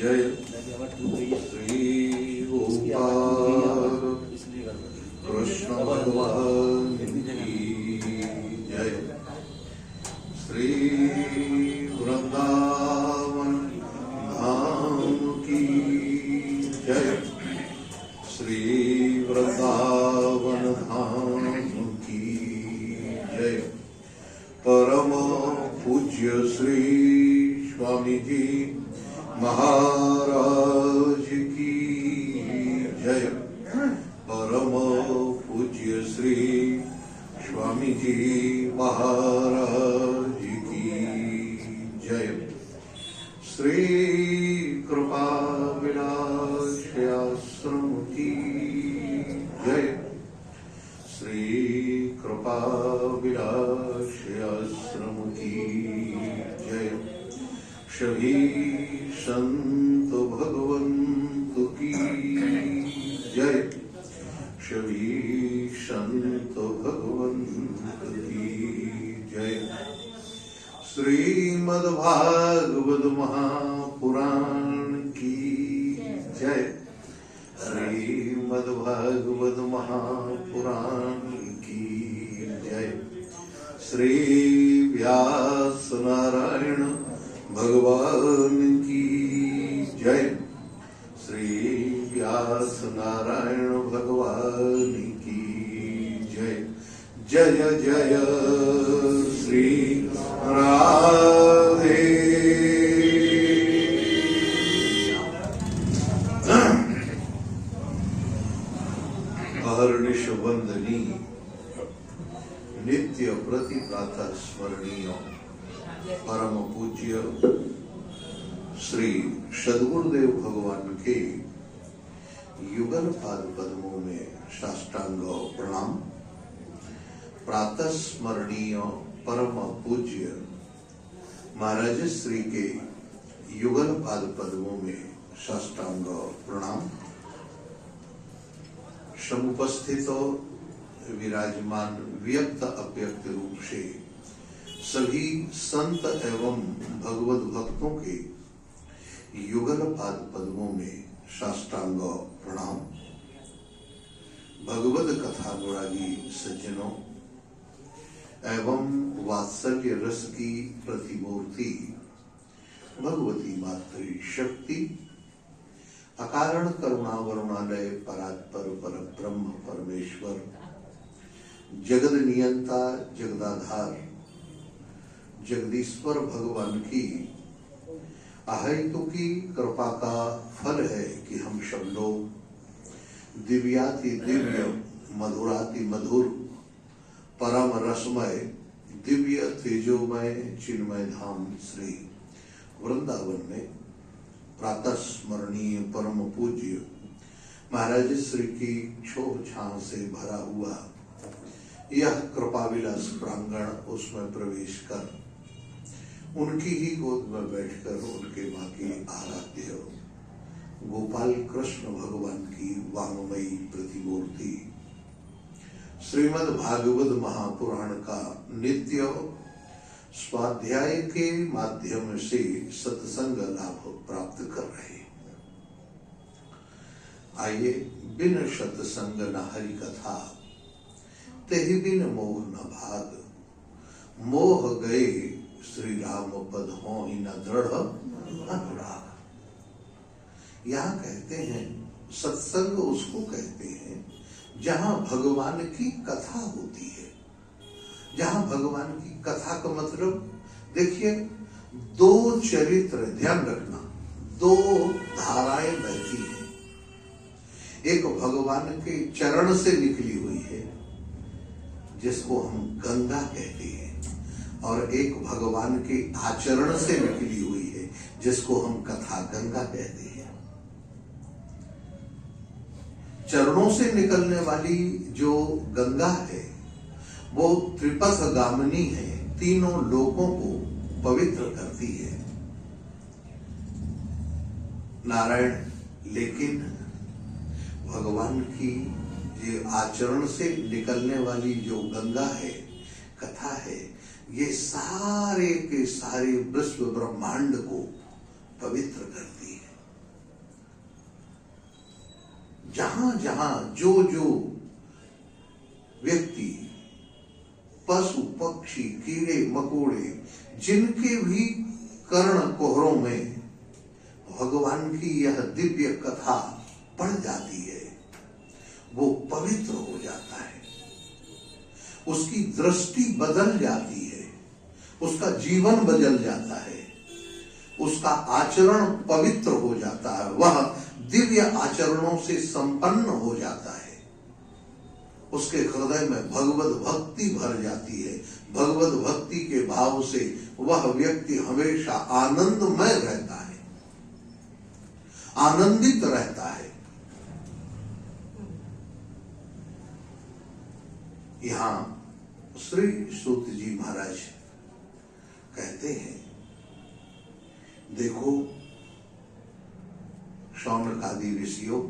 जय श्री गोपाल कृष्ण भगवान की जय। श्री वृंदावन धाम की जय। श्री वृंदावन धाम की जय। परम पूज्य श्री स्वामी जी महाराज की जय। परम पूज्य श्री स्वामी जी महाराज की जय। श्री कृपा विलास आश्रम की जय। श्री कृपा विलास आश्रम की जय। सभी संत भगवंत की जय। सभी संत भगवंत की जय। श्रीमद्भागवत महापुराण की जय। श्रीमद्भागवत महापुराण की जय। श्री व्यास नारायण भगवान की जय। श्री व्यास नारायण भगवान की जय। जय जय श्री राधे। अहर्निश वंदनी नित्य प्रति प्रातः स्मरणीय परम पूज्य श्री सद्गुरुदेव भगवान के युगल पाद पद्मों में साष्टांग प्रणाम। प्रातः स्मरणीय परम पूज्य महाराज श्री के युगल पाद पद्मों में साष्टांग प्रणाम। समुपस्थित विराजमान व्यक्त अव्यक्त रूप से सभी संत एवं भगवत भक्तों के युगल पाद पद्मों में साष्टांग प्रणाम। भगवत कथा गुणागी सज्जनों एवं वात्सल्य रस की प्रतिमूर्ति भगवती मातृ शक्ति अकारण करुणा वरुणालय परात्पर पर ब्रह्म परमेश्वर जगद नियंता जगदाधार जगदीश्वर भगवान की अहेतु की कृपा का फल है कि हम सब लोग दिव्याति दिव्य मधुराति मधुर परम रसमय दिव्य तेजोमय चिन्मय धाम श्री वृंदावन में प्रातः स्मरणीय परम पूज्य महाराज श्री की छोह छाह से भरा हुआ यह कृपा विलास प्रांगण उसमें प्रवेश कर उनकी ही गोद में बैठकर उनके माँ की आराध्य गोपाल कृष्ण भगवान की वांगमयी प्रतिमूर्ति श्रीमद् भागवत महापुराण का नित्य स्वाध्याय के माध्यम से सत्संग लाभ प्राप्त कर रहे। आइए बिन सत्संग न हरि कथा तेहि बिन मोह न भाग। मोह गए श्री राम पद हो ही न दृढ़ अनुराग। यहाँ कहते हैं सत्संग उसको कहते हैं जहाँ भगवान की कथा होती है। जहाँ भगवान की कथा का मतलब देखिए दो चरित्र ध्यान रखना दो धाराएं बहती हैं। एक भगवान के चरण से निकली हुई है जिसको हम गंगा कहते हैं और एक भगवान के आचरण से निकली हुई है जिसको हम कथा गंगा कहते हैं। चरणों से निकलने वाली जो गंगा है वो त्रिपथ गामिनी है, तीनों लोकों को पवित्र करती है नारायण। लेकिन भगवान की ये आचरण से निकलने वाली जो गंगा है कथा है ये सारे के सारे विश्व ब्रह्मांड को पवित्र करती है। जहां जहां जो जो व्यक्ति, पशु पक्षी कीड़े मकोड़े जिनके भी कर्ण कोहरों में भगवान की यह दिव्य कथा पढ़ जाती है, वो पवित्र हो जाता है, उसकी दृष्टि बदल जाती है, उसका जीवन बदल जाता है, उसका आचरण पवित्र हो जाता है, वह दिव्य आचरणों से संपन्न हो जाता है, उसके हृदय में भगवत भक्ति भर जाती है। भगवत भक्ति के भाव से वह व्यक्ति हमेशा आनंदमय रहता है, आनंदित रहता है। यहां श्री सूत जी महाराज कहते हैं, देखो शौनकादि ऋषियों,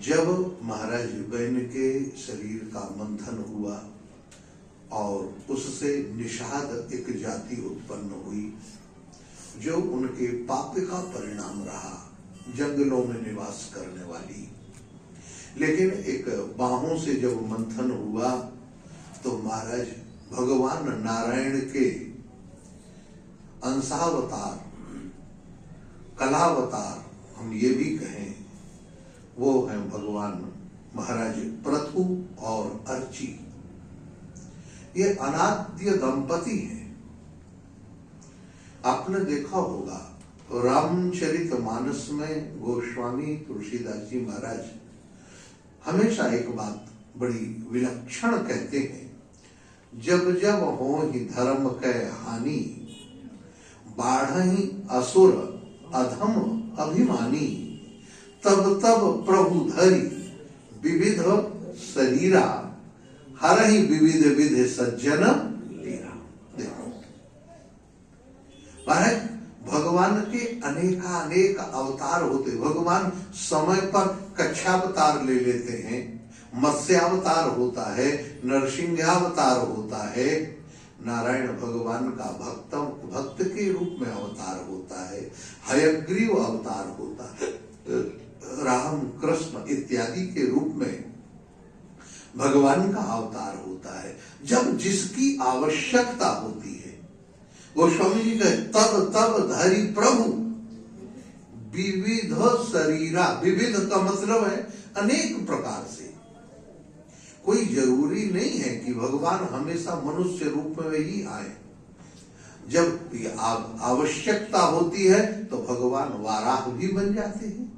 जब महाराज वैन के शरीर का मंथन हुआ और उससे निषाद एक जाति उत्पन्न हुई जो उनके पाप का परिणाम रहा, जंगलों में निवास करने वाली। लेकिन एक बाहों से जब मंथन हुआ तो महाराज भगवान नारायण के अंशावतार, कलावतार हम ये भी कहें, वो हैं भगवान महाराज पृथु और अर्ची। ये अनाद्य दंपति हैं। आपने देखा होगा रामचरितमानस में गोस्वामी तुलसीदास जी महाराज हमेशा एक बात बड़ी विलक्षण कहते हैं, जब जब हो ही धर्म कै हानि, बाढ़हि असुर अधम अभिमानी, तब तब प्रभु धरि विविध शरीरा, हरहि विविध विध सज्जन पीरा। देखो महाराज भगवान के अनेकानेक अवतार होते। भगवान समय पर कच्छावतार ले लेते हैं, मत्स्यावतार होता है, नरसिंहावतार होता है, नारायण भगवान का भक्त के रूप में अवतार होता है, हयग्रीव अवतार होता है, राम कृष्ण इत्यादि के रूप में भगवान का अवतार होता है। जब जिसकी आवश्यकता होती है, गोस्वामी जी कहे तब तब धरि प्रभु विविध शरीरा। विविध का मतलब है अनेक प्रकार से। कोई जरूरी नहीं है कि भगवान हमेशा मनुष्य रूप में ही आए। जब आवश्यकता होती है तो भगवान वाराह भी बन जाते हैं,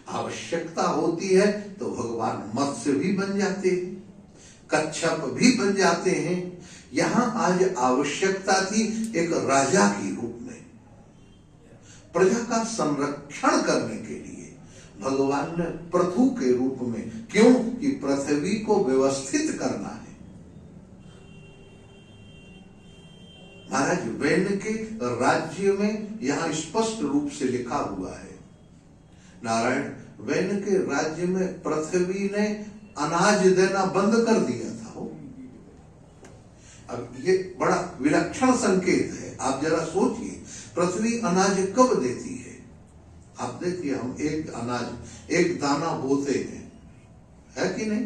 आवश्यकता होती है तो भगवान मत्स्य भी बन जाते हैं, कच्छप भी बन जाते हैं। यहां आज आवश्यकता थी एक राजा के रूप में, प्रजा का संरक्षण करने के लिए भगवान ने पृथु के रूप में, क्यों कि पृथ्वी को व्यवस्थित करना है। महाराज वैन के राज्य में यहां स्पष्ट रूप से लिखा हुआ है, नारायण वैन के राज्य में पृथ्वी ने अनाज देना बंद कर दिया था। अब ये बड़ा विलक्षण संकेत है। आप जरा सोचिए, पृथ्वी अनाज कब देती है? आप देखिए, हम एक अनाज एक दाना बोते हैं, है कि नहीं?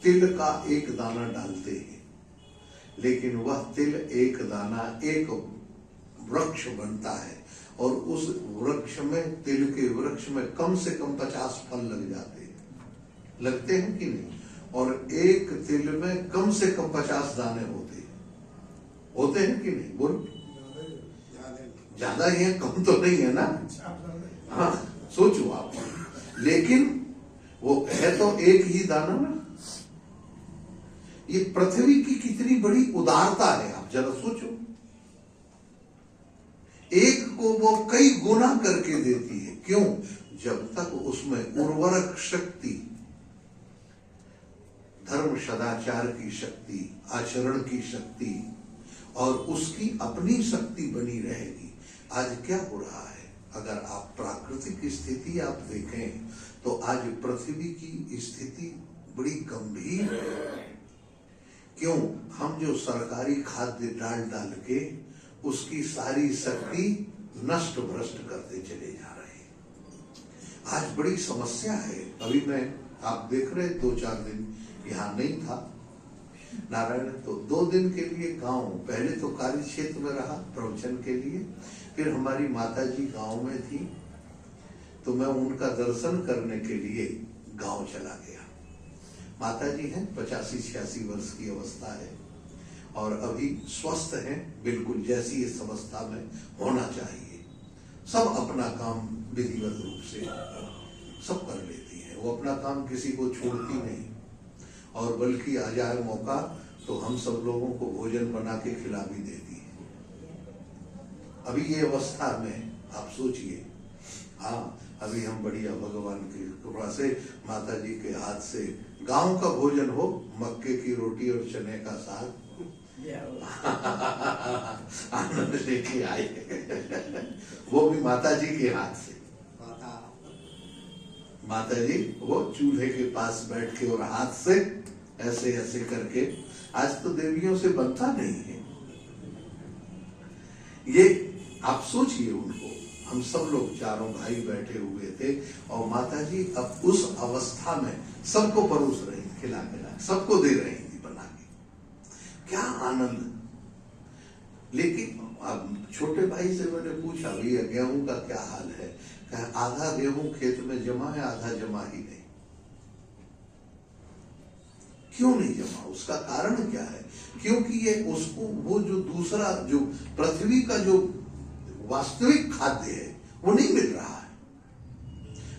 तिल का एक दाना डालते हैं, लेकिन वह तिल एक दाना एक वृक्ष बनता है और उस वृक्ष में, तिल के वृक्ष में कम से कम 50 फल लग जाते हैं, लगते हैं कि नहीं? और एक तिल में कम से कम 50 दाने होते हैं कि नहीं? बोल, ज्यादा ही है, कम तो नहीं है ना? हाँ, सोचो आप। लेकिन वो है तो एक ही दाना ना। ये पृथ्वी की कितनी बड़ी उदारता है, आप जरा सोचो। एक को वो कई गुना करके देती है। क्यों? जब तक उसमें उर्वरक शक्ति, धर्म सदाचार की शक्ति, आचरण की शक्ति और उसकी अपनी शक्ति बनी रहेगी। आज क्या हो रहा है? अगर आप प्राकृतिक स्थिति आप देखें तो आज पृथ्वी की स्थिति बड़ी गंभीर है। क्यों? हम जो सरकारी खाद्य डाल के उसकी सारी शक्ति नष्ट भ्रष्ट करते चले जा रहे हैं। आज बड़ी समस्या है। अभी मैं, आप देख रहे 2-4 दिन यहाँ नहीं था नारायण, तो 2 दिन के लिए गांव, पहले तो कार्य क्षेत्र में रहा प्रवचन के लिए, फिर हमारी माता जी गांव में थी, तो मैं उनका दर्शन करने के लिए गांव चला गया। माता जी हैं, 85-86 वर्ष की अवस्था है और अभी स्वस्थ हैं, बिल्कुल जैसी इस अवस्था में होना चाहिए। सब अपना काम विधिवत रूप से सब कर लेती है, वो अपना काम किसी को छोड़ती नहीं, और बल्कि आ जाए मौका तो हम सब लोगों को भोजन बना के खिला भी देती है। अभी ये अवस्था में आप सोचिए, हाँ अभी हम बढ़िया भगवान की कृपा से माता जी के हाथ से गांव का भोजन हो, मक्के की रोटी और चने का साग आनंद लेके आए वो भी माता जी के हाथ से। माता जी वो चूल्हे के पास बैठ के और हाथ से ऐसे ऐसे करके, आज तो देवियों से बनता नहीं है ये। आप सोचिए उनको, हम सब लोग चारों भाई बैठे हुए थे और माता जी अब उस अवस्था में सबको परोस रही, खिला खिला सबको दे रही थी बना के, क्या आनंद। लेकिन अब छोटे भाई से मैंने पूछा, भैया गेहूं का क्या हाल है? कहा आधा गेहूं खेत में जमा है, आधा जमा ही नहीं। क्यों नहीं जमा? उसका कारण क्या है? क्योंकि ये उसको वो जो दूसरा जो पृथ्वी का जो वास्तविक खाद्य है वो नहीं मिल रहा है।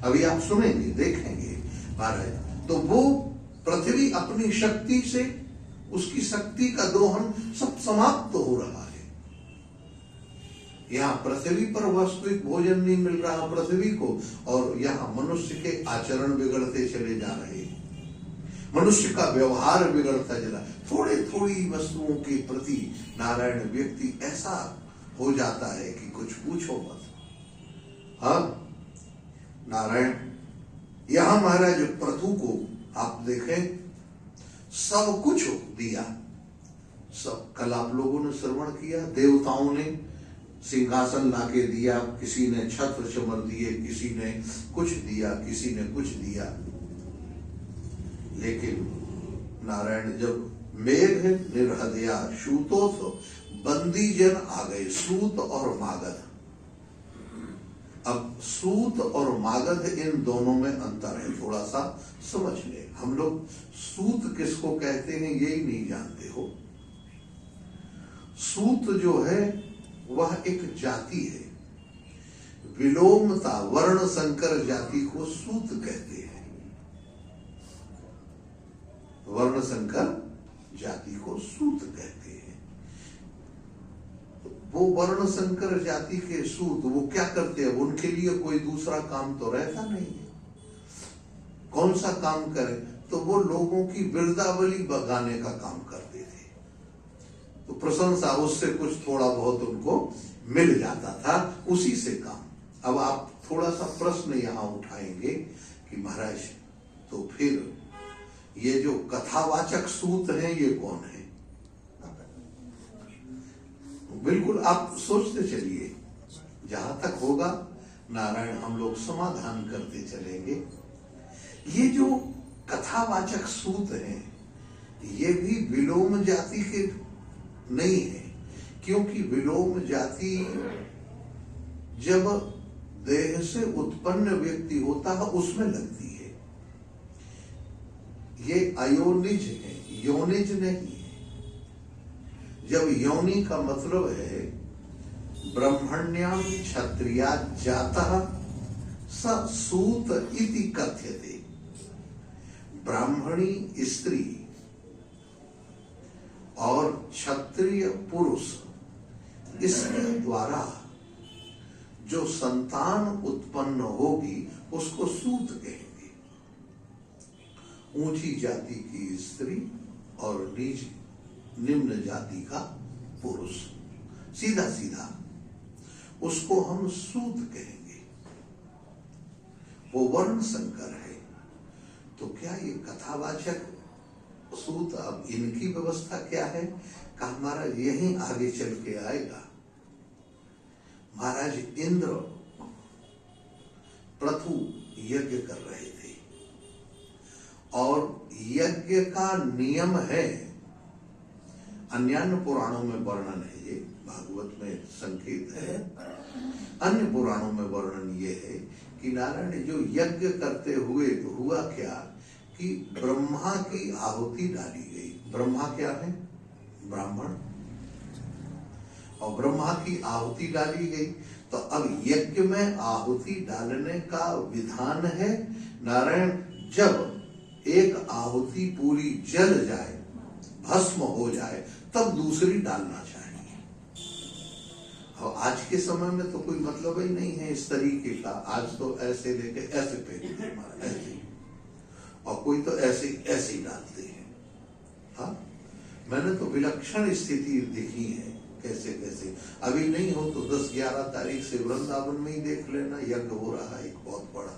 अभी आप सुनेंगे देखेंगे महाराज, तो वो पृथ्वी अपनी शक्ति से, उसकी शक्ति का दोहन सब समाप्त हो रहा है। यहाँ पृथ्वी पर वास्तविक भोजन नहीं मिल रहा पृथ्वी को, और यहाँ मनुष्य के आचरण बिगड़ते चले जा रहे हैं, मनुष्य का व्यवहार बिगड़ता चला। थोड़ी थोड़ी वस्तुओं के प्रति नारायण व्यक्ति ऐसा हो जाता है कि कुछ पूछो मत। हाँ नारायण, यहां महाराज पृथु को आप देखें, सब कुछ दिया, सब कल आप लोगों ने श्रवण किया, देवताओं ने सिंहासन लाके दिया, किसी ने छत्र चमर दिए, किसी ने कुछ दिया, किसी ने कुछ दिया। लेकिन नारायण जब मेघ निर्हदया सूतोथ बंदी जन आ गए, सूत और मागध। अब सूत और मागध इन दोनों में अंतर है, थोड़ा सा समझ ले। हम लोग सूत किसको कहते हैं यही नहीं जानते हो। सूत जो है वह एक जाति है, विलोमता वर्ण संकर जाति को सूत कहते हैं। वर्ण संकर जाति को सूत कहते हैं। वो वर्ण संकर जाति के सूत वो क्या करते हैं? उनके लिए कोई दूसरा काम तो रहता नहीं है। कौन सा काम करें? तो वो लोगों की बिरदावली बगाने का काम करते थे, तो प्रशंसा उससे कुछ थोड़ा बहुत उनको मिल जाता था, उसी से काम। अब आप थोड़ा सा प्रश्न यहां उठाएंगे कि महाराज तो फिर ये जो कथावाचक सूत हैं ये कौन है? बिल्कुल आप सोचते चलिए, जहां तक होगा नारायण हम लोग समाधान करते चलेंगे। ये जो कथावाचक सूत हैं ये भी विलोम जाति के नहीं है, क्योंकि विलोम जाति जब देह से उत्पन्न व्यक्ति होता है उसमें लगती है। ये अयोनिज है, योनिज नहीं है। जब योनि का मतलब है ब्रह्मण्याम क्षत्रिया जातः स सूत इति कथ्यते। ब्राह्मणी स्त्री और क्षत्रिय पुरुष, इसके द्वारा जो संतान उत्पन्न होगी उसको सूत कहेंगे। ऊंची जाति की स्त्री और निम्न जाति का पुरुष, सीधा सीधा उसको हम सूत कहेंगे। वो वर्ण संकर है। तो क्या ये कथावाचक सूत, अब इनकी व्यवस्था क्या है? कहा महाराज यही आगे चल के आएगा। महाराज इंद्र पृथु यज्ञ कर रहे थे। और यज्ञ का नियम है, अन्य पुराणों में वर्णन है, ये भागवत में संकेत है, अन्य पुराणों में वर्णन ये है कि नारायण ने जो यज्ञ करते हुए तो हुआ क्या कि ब्रह्मा की आहुति डाली गई। ब्रह्मा क्या है? ब्राह्मण। और ब्रह्मा की आहुति डाली गई। तो अब यज्ञ में आहुति डालने का विधान है नारायण, जब एक आहुति पूरी जल जाए, भस्म हो जाए, तब दूसरी डालना चाहिए। और आज के समय में तो कोई मतलब ही नहीं है इस तरीके का। आज तो ऐसे लेके ऐसे फेंक ऐसे, और कोई तो ऐसे ऐसे ही डालते हैं। हाँ, मैंने तो विलक्षण स्थिति देखी है कैसे कैसे। अभी नहीं हो तो 10-11 तारीख से वृंदावन में ही देख लेना, यज्ञ हो रहा है एक बहुत बड़ा,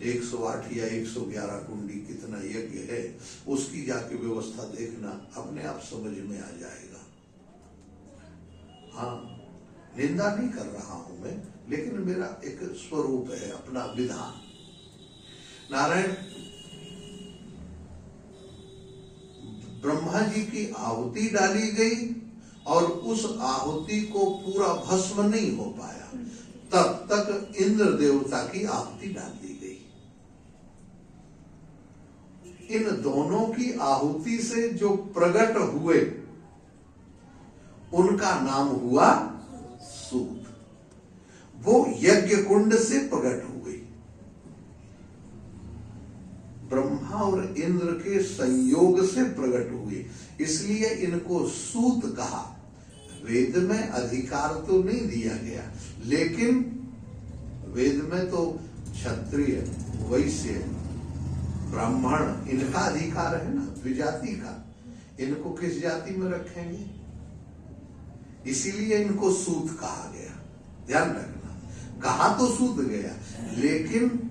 108 या 111 कुंडी कितना यज्ञ है, उसकी जाके व्यवस्था देखना, अपने आप समझ में आ जाएगा। हाँ, निंदा नहीं कर रहा हूं मैं, लेकिन मेरा एक स्वरूप है, अपना विधान। नारायण, ब्रह्मा जी की आहुति डाली गई और उस आहुति को पूरा भस्म नहीं हो पाया, तब तक इंद्र देवता की आहुति डाल दी गई। इन दोनों की आहुति से जो प्रकट हुए उनका नाम हुआ सूत। वो यज्ञ कुंड से प्रकट हुए। ब्रह्मा और इंद्र के संयोग से प्रकट हुए, इसलिए इनको सूत कहा। वेद में अधिकार तो नहीं दिया गया, लेकिन वेद में तो क्षत्रिय, वैश्य, ब्राह्मण इनका अधिकार है ना, द्विजाति का। इनको किस जाति में रखेंगे? इसीलिए इनको सूत कहा गया। ध्यान रखना, कहा तो सूत गया, लेकिन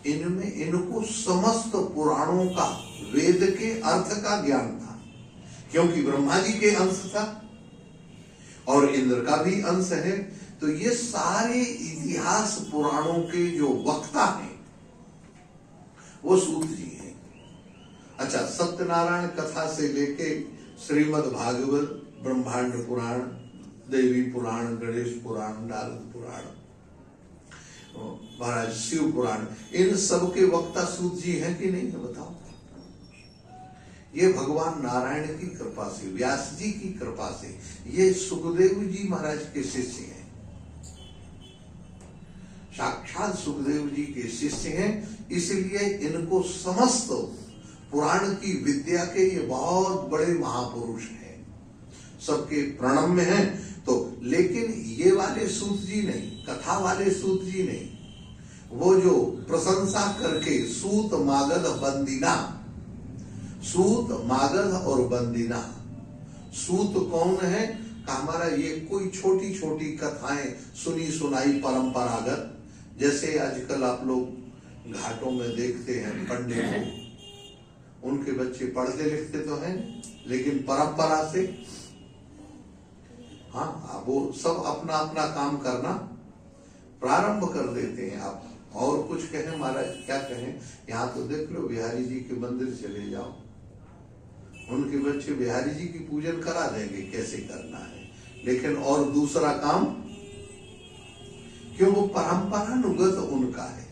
इनमें इनको समस्त पुराणों का, वेद के अर्थ का ज्ञान था, क्योंकि ब्रह्मा जी के अंश था और इंद्र का भी अंश है। तो ये सारे इतिहास पुराणों के जो वक्ता हैं वो सूत जी हैं। अच्छा, सत्यनारायण कथा से लेके श्रीमद् भागवत, ब्रह्मांड पुराण, देवी पुराण, गणेश पुराण, नारद पुराण, महाराज शिव पुराण, इन सब के वक्ता सूत जी हैं कि नहीं है बताओ? ये भगवान नारायण की कृपा से, व्यास जी की कृपा से, ये सुखदेव जी महाराज के शिष्य हैं, साक्षात सुखदेव जी के शिष्य हैं। इसलिए इनको समस्त पुराण की विद्या के ये बहुत बड़े महापुरुष हैं, सबके प्रणम्य हैं। तो लेकिन ये वाले सूत जी नहीं, कथा वाले सूत जी नहीं, वो जो प्रशंसा करके सूत मागध बंदिना, सूत मागध और बंदिना। सूत कौन है? हमारा ये कोई छोटी छोटी कथाएं सुनी सुनाई परंपरागत, जैसे आजकल आप लोग घाटों में देखते हैं पंडित लोग, उनके बच्चे पढ़ते लिखते तो हैं, लेकिन परंपरा से, हाँ, वो सब अपना अपना काम करना प्रारंभ कर देते हैं। आप और कुछ कहें महाराज, क्या कहें? यहाँ तो देख लो, बिहारी जी के मंदिर चले जाओ, उनके बच्चे बिहारी जी की पूजन करा देंगे कैसे करना है, लेकिन और दूसरा काम, क्यों? वो परंपरानुगत उनका है।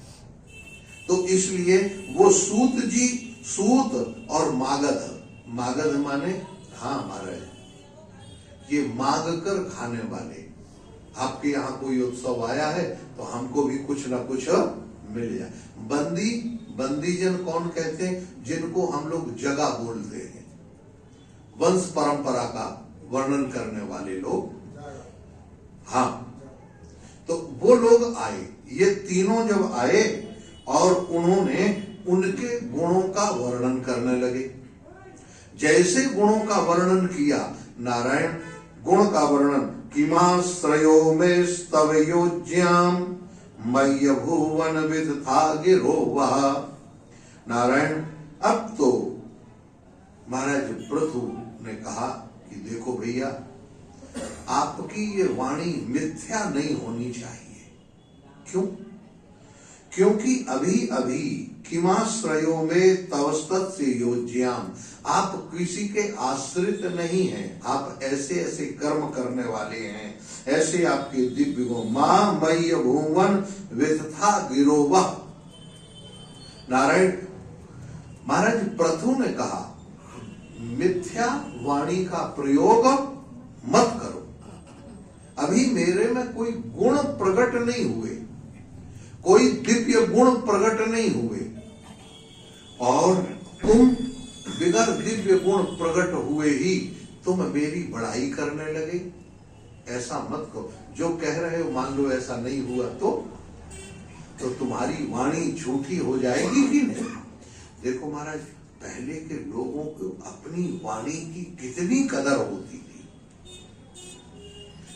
तो इसलिए वो सूत जी, सूत और मागध, मागध माने, हाँ महाराज, ये मांग कर खाने वाले। आपके यहाँ कोई उत्सव आया है तो हमको भी कुछ ना कुछ मिल जाए। बंदी, बंदीजन कौन कहते हैं? जिनको हम लोग जगह बोलते हैं, वंश परंपरा का वर्णन करने वाले लोग। हाँ, तो वो लोग आए, ये तीनों जब आए और उन्होंने उनके गुणों का वर्णन करने लगे। जैसे गुणों का वर्णन किया नारायण, गुण का वर्णन, किमाश्रयो में स्तव योज्याम मय्य भुवन विद था गिरो वह। नारायण, अब तो महाराज पृथु ने कहा कि देखो भैया, आपकी ये वाणी मिथ्या नहीं होनी चाहिए। क्यों? क्योंकि अभी अभी किमाश्रयो में तवस्तत् से योज्याम, आप किसी के आश्रित नहीं हैं, आप ऐसे ऐसे कर्म करने वाले हैं, ऐसे आपके दिव्य गुण। मां मय्य भुवन विदथा गिरोवह। नारायण महाराज प्रथु ने कहा मिथ्या वाणी का प्रयोग मत करो, अभी मेरे में कोई गुण प्रकट नहीं हुए, कोई दिव्य गुण प्रकट नहीं हुए, और तुम बिगर दिव्य गुण प्रकट हुए ही तुम मेरी बड़ाई करने लगे, ऐसा मत करो। जो कह रहे हो मान लो ऐसा नहीं हुआ तो तुम्हारी वाणी झूठी हो जाएगी कि नहीं। देखो महाराज पहले के लोगों को अपनी वाणी की कितनी कदर होती थी।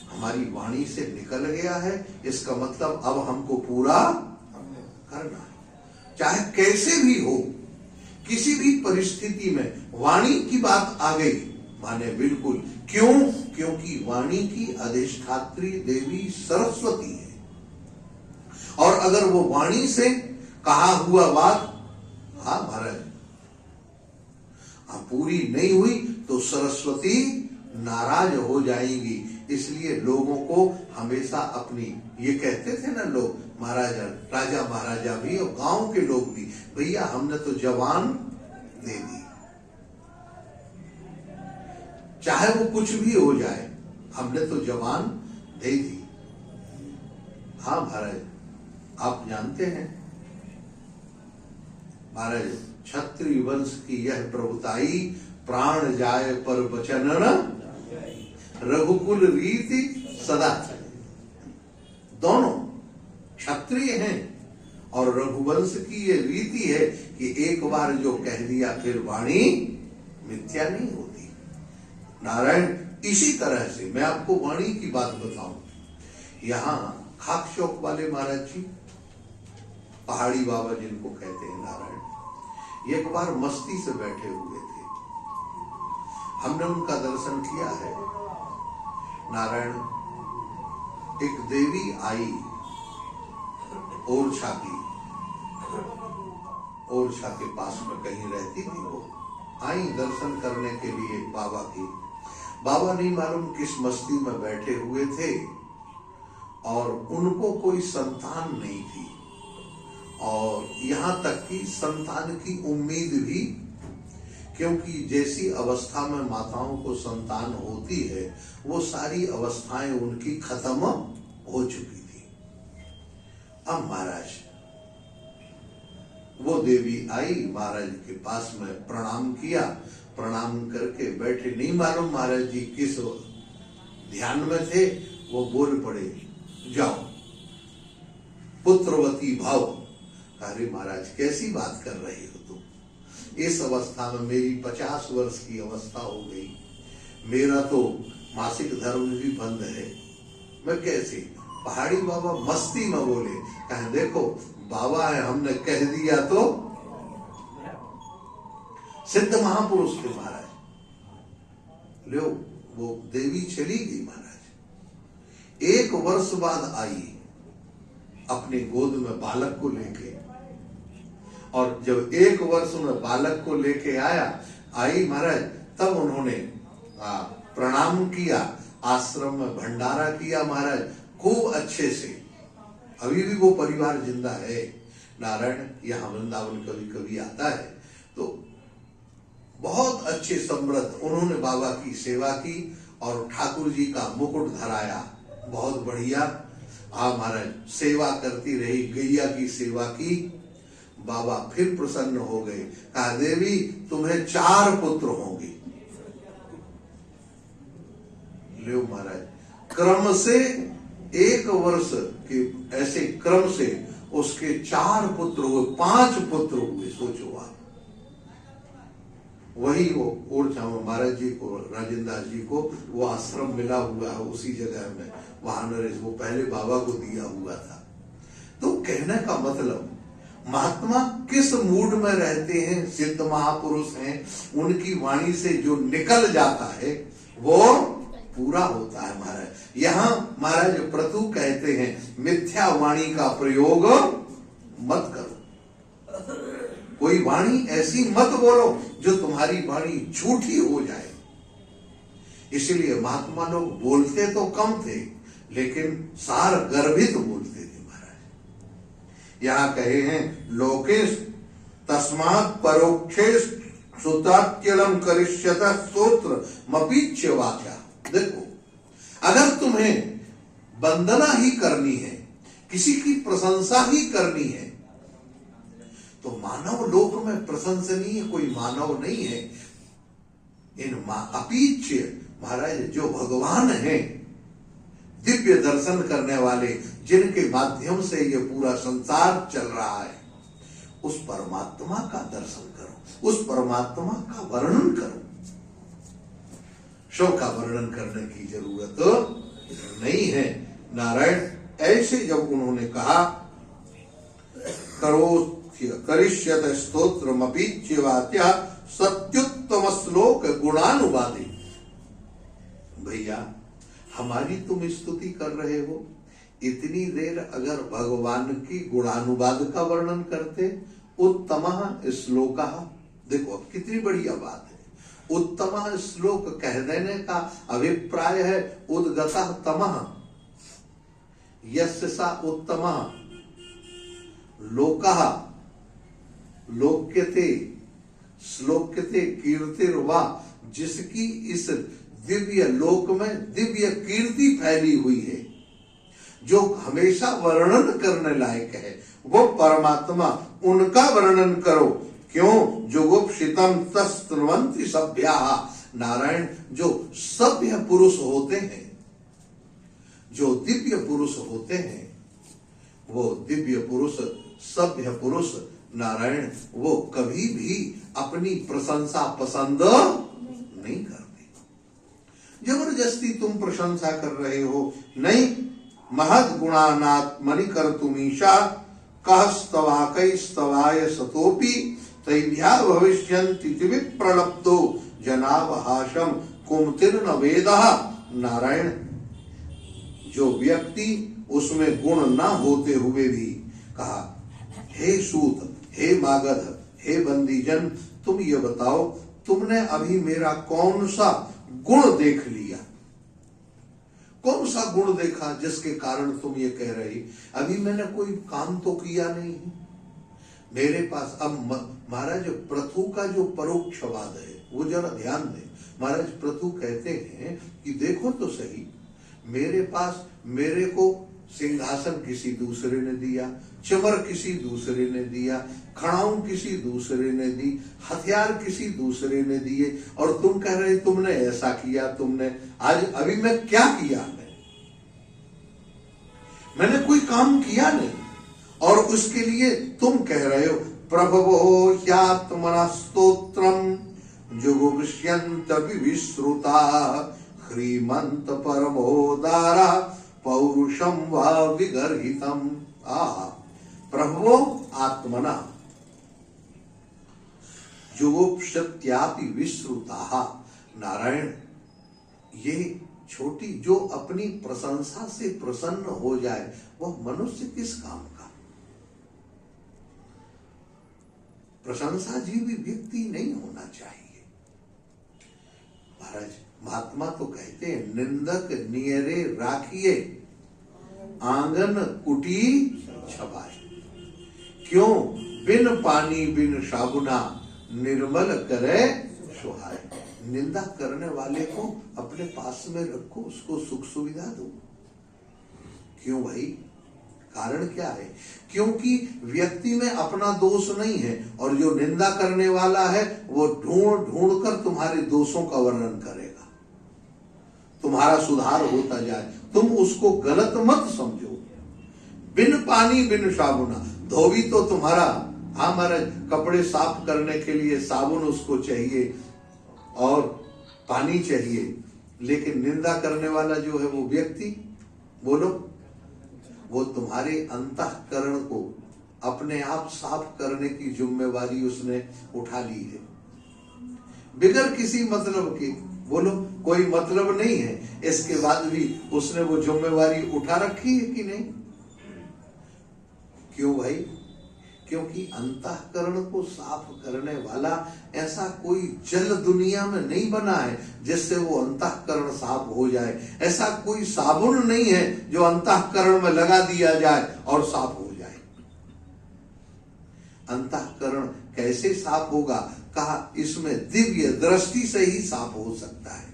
हमारी वाणी से निकल गया है, इसका मतलब अब हमको पूरा करना है, चाहे कैसे भी हो, किसी भी परिस्थिति में वाणी की बात आ गई माने बिल्कुल। क्यों? क्योंकि वाणी की अधिष्ठात्री देवी सरस्वती है, और अगर वो वाणी से कहा हुआ बात हाँ महाराज पूरी नहीं हुई तो सरस्वती नाराज हो जाएंगी। इसलिए लोगों को हमेशा अपनी, ये कहते थे ना लोग, महाराजा राजा महाराजा भी और गांव के लोग भी, भैया हमने तो जवान दे दी, चाहे वो कुछ भी हो जाए हमने तो जवान दे दी। हाँ महाराज आप जानते हैं महाराज क्षत्रिय वंश की यह प्रभुताई, प्राण जाए पर वचन रघुकुल रीति सदा चले। दोनों क्षत्रिय हैं और रघुवंश की ये रीति है कि एक बार जो कह दिया फिर वाणी मिथ्या नहीं होती। नारायण इसी तरह से मैं आपको वाणी की बात बताऊं, यहाँ खाक चौक वाले महाराज जी, पहाड़ी बाबा जिनको कहते हैं नारायण, ये एक बार मस्ती से बैठे हुए थे, हमने उनका दर्शन किया है। नारायण एक देवी आई ओरछा की, ओरछा के पास में कहीं रहती थी, वो आई दर्शन करने के लिए बाबा की। बाबा नहीं मालूम किस मस्ती में बैठे हुए थे और उनको कोई संतान नहीं थी, और यहां तक कि संतान की उम्मीद भी, क्योंकि जैसी अवस्था में माताओं को संतान होती है वो सारी अवस्थाएं उनकी खत्म हो चुकी थी। अब महाराज वो देवी आई महाराज के पास में, प्रणाम किया, प्रणाम करके बैठे, नहीं मालूम महाराज जी किस ध्यान में थे, वो बोल पड़े जाओ पुत्रवती भाव। अरे महाराज कैसी बात कर रहे हो तुम, इस अवस्था में मेरी 50 वर्ष की अवस्था हो गई, मेरा तो मासिक धर्म भी बंद है, मैं कैसे। पहाड़ी बाबा मस्ती में बोले, कहे देखो बाबा है, हमने कह दिया तो। सिद्ध महापुरुष थे महाराज, लो वो देवी चली गई महाराज। 1 वर्ष बाद आई अपने गोद में बालक को लेके, और जब 1 वर्ष में बालक को लेके आई महाराज, तब उन्होंने प्रणाम किया, आश्रम में भंडारा किया महाराज खूब अच्छे से। अभी भी वो परिवार जिंदा है। नारायण यहाँ वृंदावन कभी कभी आता है तो बहुत अच्छे समृद्ध उन्होंने बाबा की सेवा की और ठाकुर जी का मुकुट धराया, बहुत बढ़िया। महाराज सेवा करती रही, गैया की सेवा की। बाबा फिर प्रसन्न हो गए, कहा देवी तुम्हें 4 पुत्र होंगे। लो महाराज क्रम से 1 वर्ष के ऐसे क्रम से उसके 4 पुत्र हुए, 5 पुत्र हुए, सोचो आप। वही वो ओरछा में महाराज जी को, राजेंद्र दास जी को वो आश्रम मिला हुआ है उसी जगह में, वहां नरेश वो पहले बाबा को दिया हुआ था। तो कहने का मतलब महात्मा किस मूड में रहते हैं, सिद्ध महापुरुष हैं, उनकी वाणी से जो निकल जाता है वो पूरा होता है महाराज। यहाँ महाराज प्रतु कहते हैं मिथ्या वाणी का प्रयोग मत करो, कोई वाणी ऐसी मत बोलो जो तुम्हारी वाणी झूठी हो जाए। इसीलिए महात्मा लोग बोलते तो कम थे, लेकिन सार गर्भित बोलते थे महाराज। यहां कहे हैं लोकेश तस्मात् परोक्षेश सुतात्यलम करिष्यत स्तोत्र मपीच्य वाचा। देखो, अगर तुम्हें वंदना ही करनी है, किसी की प्रशंसा ही करनी है, तो मानव लोक में प्रशंसनीय कोई मानव नहीं है। इन अपीच्य महाराज जो भगवान हैं, दिव्य दर्शन करने वाले, जिनके माध्यम से ये पूरा संसार चल रहा है, उस परमात्मा का दर्शन करो, उस परमात्मा का वर्णन करो। शव का वर्णन करने की जरूरत नहीं है। नारायण ऐसे जब उन्होंने कहा करो करिष्यत स्तोत्रमपीच्य वाच्या सत्युत्तम श्लोक गुणानुवादी। भैया, हमारी तुम स्तुति कर रहे हो, इतनी देर अगर भगवान की गुणानुवाद का वर्णन करते, उत्तमः श्लोकः। देखो अब कितनी बढ़िया बात है। उत्तमः श्लोक कह देने का अभिप्राय है उद्गतः तमः, यस्य सा उत्तमः लोकः लोक्यते श्लोक्यते कीर्तिर्वा। जिसकी इस दिव्य लोक में दिव्य कीर्ति फैली हुई है, जो हमेशा वर्णन करने लायक है, वो परमात्मा, उनका वर्णन करो। क्यों? जुगुप्सितम तस्तुवन्ति सभ्याः। नारायण जो सभ्य पुरुष होते हैं, जो दिव्य पुरुष होते हैं, वो दिव्य पुरुष, सभ्य पुरुष नारायण, वो कभी भी अपनी प्रशंसा पसंद नहीं करते। जबरदस्ती तुम प्रशंसा कर रहे हो, नहीं। महद गुणानात् मणिकर्तुमीशा कः स्तवाकैस्तवाय सतोपि तैभ्या भविष्यन्ति विप्रलब्धो जनावहासम कुमतिर्न वेदः। नारायण जो व्यक्ति उसमें गुण ना होते हुए भी कहा, हे सूत, हे मागध, हे बंदीजन, तुम ये बताओ तुमने अभी मेरा कौन सा गुण देख लिया? कौन सा गुण देखा जिसके कारण तुम ये कह रही? अभी मैंने कोई काम तो किया नहीं मेरे पास। अब महाराज पृथु का जो परोक्षवाद है वो जरा ध्यान दें। महाराज पृथु कहते हैं कि देखो तो सही, मेरे पास, मेरे को सिंहासन किसी दूसरे ने दिया, चमर किसी दूसरे ने दिया, खड़ाऊ किसी दूसरे ने दी, हथियार किसी दूसरे ने दिए, और तुम कह रहे तुमने ऐसा किया, तुमने आज अभी मैं क्या किया? मैंने कोई काम किया नहीं, और उसके लिए तुम कह रहे हो प्रभवो ह्यात्मना स्तोत्रम जुगुप्स्यन्त विश्रुता ह्रीमंत परमोदारा पौरुषम वा विगर्हितम। प्रभवो आत्मना जुगुप्स्यत्यापि विश्रुता। नारायण ये छोटी जो अपनी प्रशंसा से प्रसन्न हो जाए, वह मनुष्य किस काम का? प्रशंसा जीवी व्यक्ति नहीं होना चाहिए। महाराज महात्मा तो कहते हैं निंदक नियरे राखिए आंगन कुटी छबाए। क्यों? बिन पानी बिन साबुना निर्मल करे सुहाए। निंदा करने वाले को अपने पास में रखो, उसको सुख सुविधा दो। क्यों भाई? कारण क्या है? क्योंकि व्यक्ति में अपना दोष नहीं है, और जो निंदा करने वाला है वो ढूंढ ढूंढ कर तुम्हारे दोषों का वर्णन करेगा, तुम्हारा सुधार होता जाए। तुम उसको गलत मत समझो। बिन पानी बिन साबुना, धोबी तो तुम्हारा, हमारे कपड़े साफ करने के लिए साबुन उसको चाहिए और पानी चाहिए, लेकिन निंदा करने वाला जो है वो व्यक्ति, बोलो, वो तुम्हारे अंतःकरण को अपने आप साफ करने की जिम्मेवारी उसने उठा ली है, बिगर किसी मतलब के। बोलो, कोई मतलब नहीं है, इसके बाद भी उसने वो जिम्मेवारी उठा रखी है कि नहीं? क्यों भाई? क्योंकि अंतःकरण को साफ करने वाला ऐसा कोई जल दुनिया में नहीं बना है जिससे वो अंतःकरण साफ हो जाए। ऐसा कोई साबुन नहीं है जो अंतःकरण में लगा दिया जाए और साफ हो जाए। अंतःकरण कैसे साफ होगा? कहा इसमें दिव्य दृष्टि से ही साफ हो सकता है।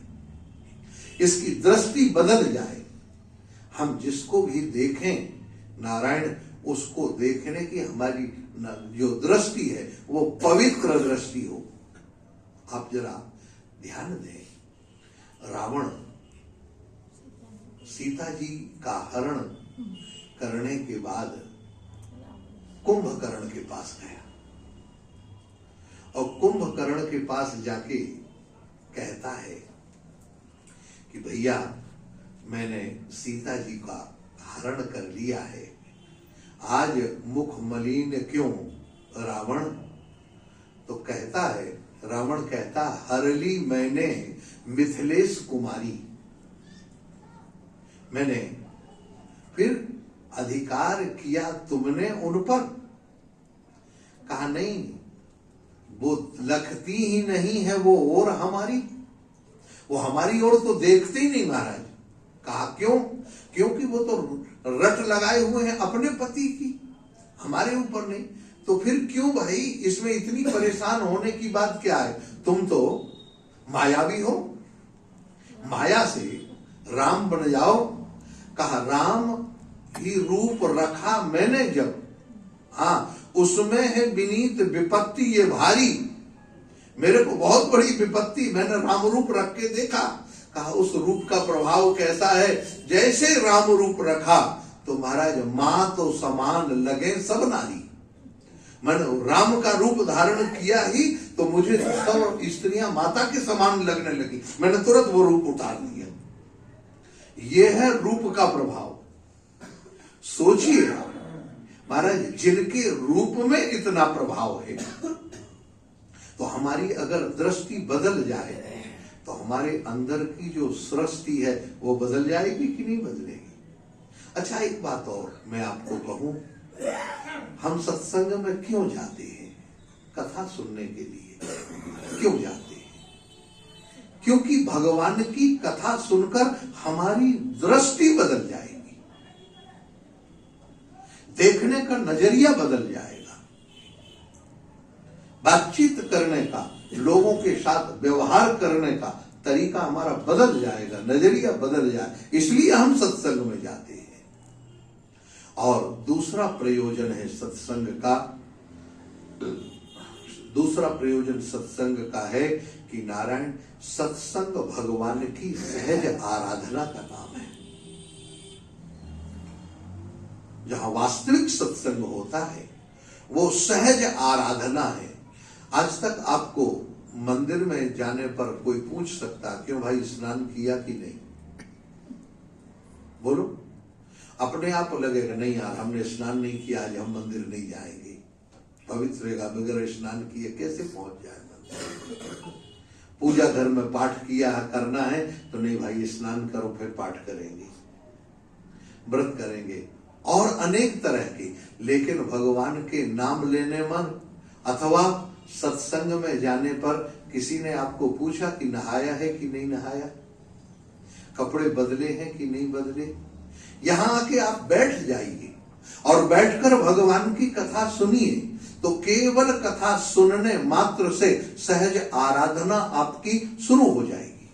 इसकी दृष्टि बदल जाए। हम जिसको भी देखें नारायण, उसको देखने की हमारी जो दृष्टि है वो पवित्र दृष्टि हो। आप जरा ध्यान दें, रावण सीता जी का हरण करने के बाद कुंभकर्ण के पास गया और कुंभकर्ण के पास जाके कहता है कि भैया मैंने सीता जी का हरण कर लिया है, आज मुख मलिन क्यों रावण? तो कहता है, रावण कहता, हर ली मैंने मिथिलेश कुमारी, मैंने फिर अधिकार किया तुमने उन पर? कहा नहीं, वो लखती ही नहीं है वो और हमारी, वो हमारी ओर तो देखते ही नहीं महाराज। कहा क्यों? क्योंकि वो तो रट लगाए हुए हैं अपने पति की, हमारे ऊपर नहीं। तो फिर क्यों भाई इसमें इतनी परेशान होने की बात क्या है? तुम तो मायावी हो, माया से राम बन जाओ। कहा राम ही रूप रखा मैंने जब, हाँ उसमें है विनीत विपत्ति ये भारी, मेरे को बहुत बड़ी विपत्ति, मैंने राम रूप रख के देखा। कहा उस रूप का प्रभाव कैसा है? जैसे राम रूप रखा तो महाराज मां तो समान लगे सब नारी। मैंने राम का रूप धारण किया ही तो मुझे सब स्त्रियां माता के समान लगने लगी, मैंने तुरंत वो रूप उतार दिया। ये है रूप का प्रभाव। सोचिए महाराज, जिनके रूप में इतना प्रभाव है, तो हमारी अगर दृष्टि बदल जाए तो हमारे अंदर की जो सृष्टि है वो बदल जाएगी कि नहीं बदलेगी? अच्छा एक बात और मैं आपको कहूं, हम सत्संग में क्यों जाते हैं? कथा सुनने के लिए क्यों जाते हैं? क्योंकि भगवान की कथा सुनकर हमारी दृष्टि बदल जाएगी, देखने का नजरिया बदल जाएगा, बातचीत करने का, लोगों के साथ व्यवहार करने का तरीका हमारा बदल जाएगा, नजरिया बदल जाए। इसलिए हम सत्संग में जाते हैं। और दूसरा प्रयोजन है सत्संग का, दूसरा प्रयोजन सत्संग का है कि नारायण, सत्संग भगवान की सहज आराधना का नाम है। जहां वास्तविक सत्संग होता है वो सहज आराधना है। आज तक आपको मंदिर में जाने पर कोई पूछ सकता, क्यों भाई स्नान किया कि नहीं? बोलो, अपने आप लगेगा नहीं यार हमने स्नान नहीं किया, आज हम मंदिर नहीं जाएंगे। पवित्र रहेगा, बगैर स्नान किए कैसे पहुंच जाए मंदिर? पूजा घर में पाठ किया करना है तो नहीं भाई स्नान करो फिर पाठ करेंगे, व्रत करेंगे और अनेक तरह के। लेकिन भगवान के नाम लेने मन अथवा सत्संग में जाने पर किसी ने आपको पूछा कि नहाया है कि नहीं नहाया, कपड़े बदले हैं कि नहीं बदले, यहां आके आप बैठ जाइए और बैठकर भगवान की कथा सुनिए तो केवल कथा सुनने मात्र से सहज आराधना आपकी शुरू हो जाएगी।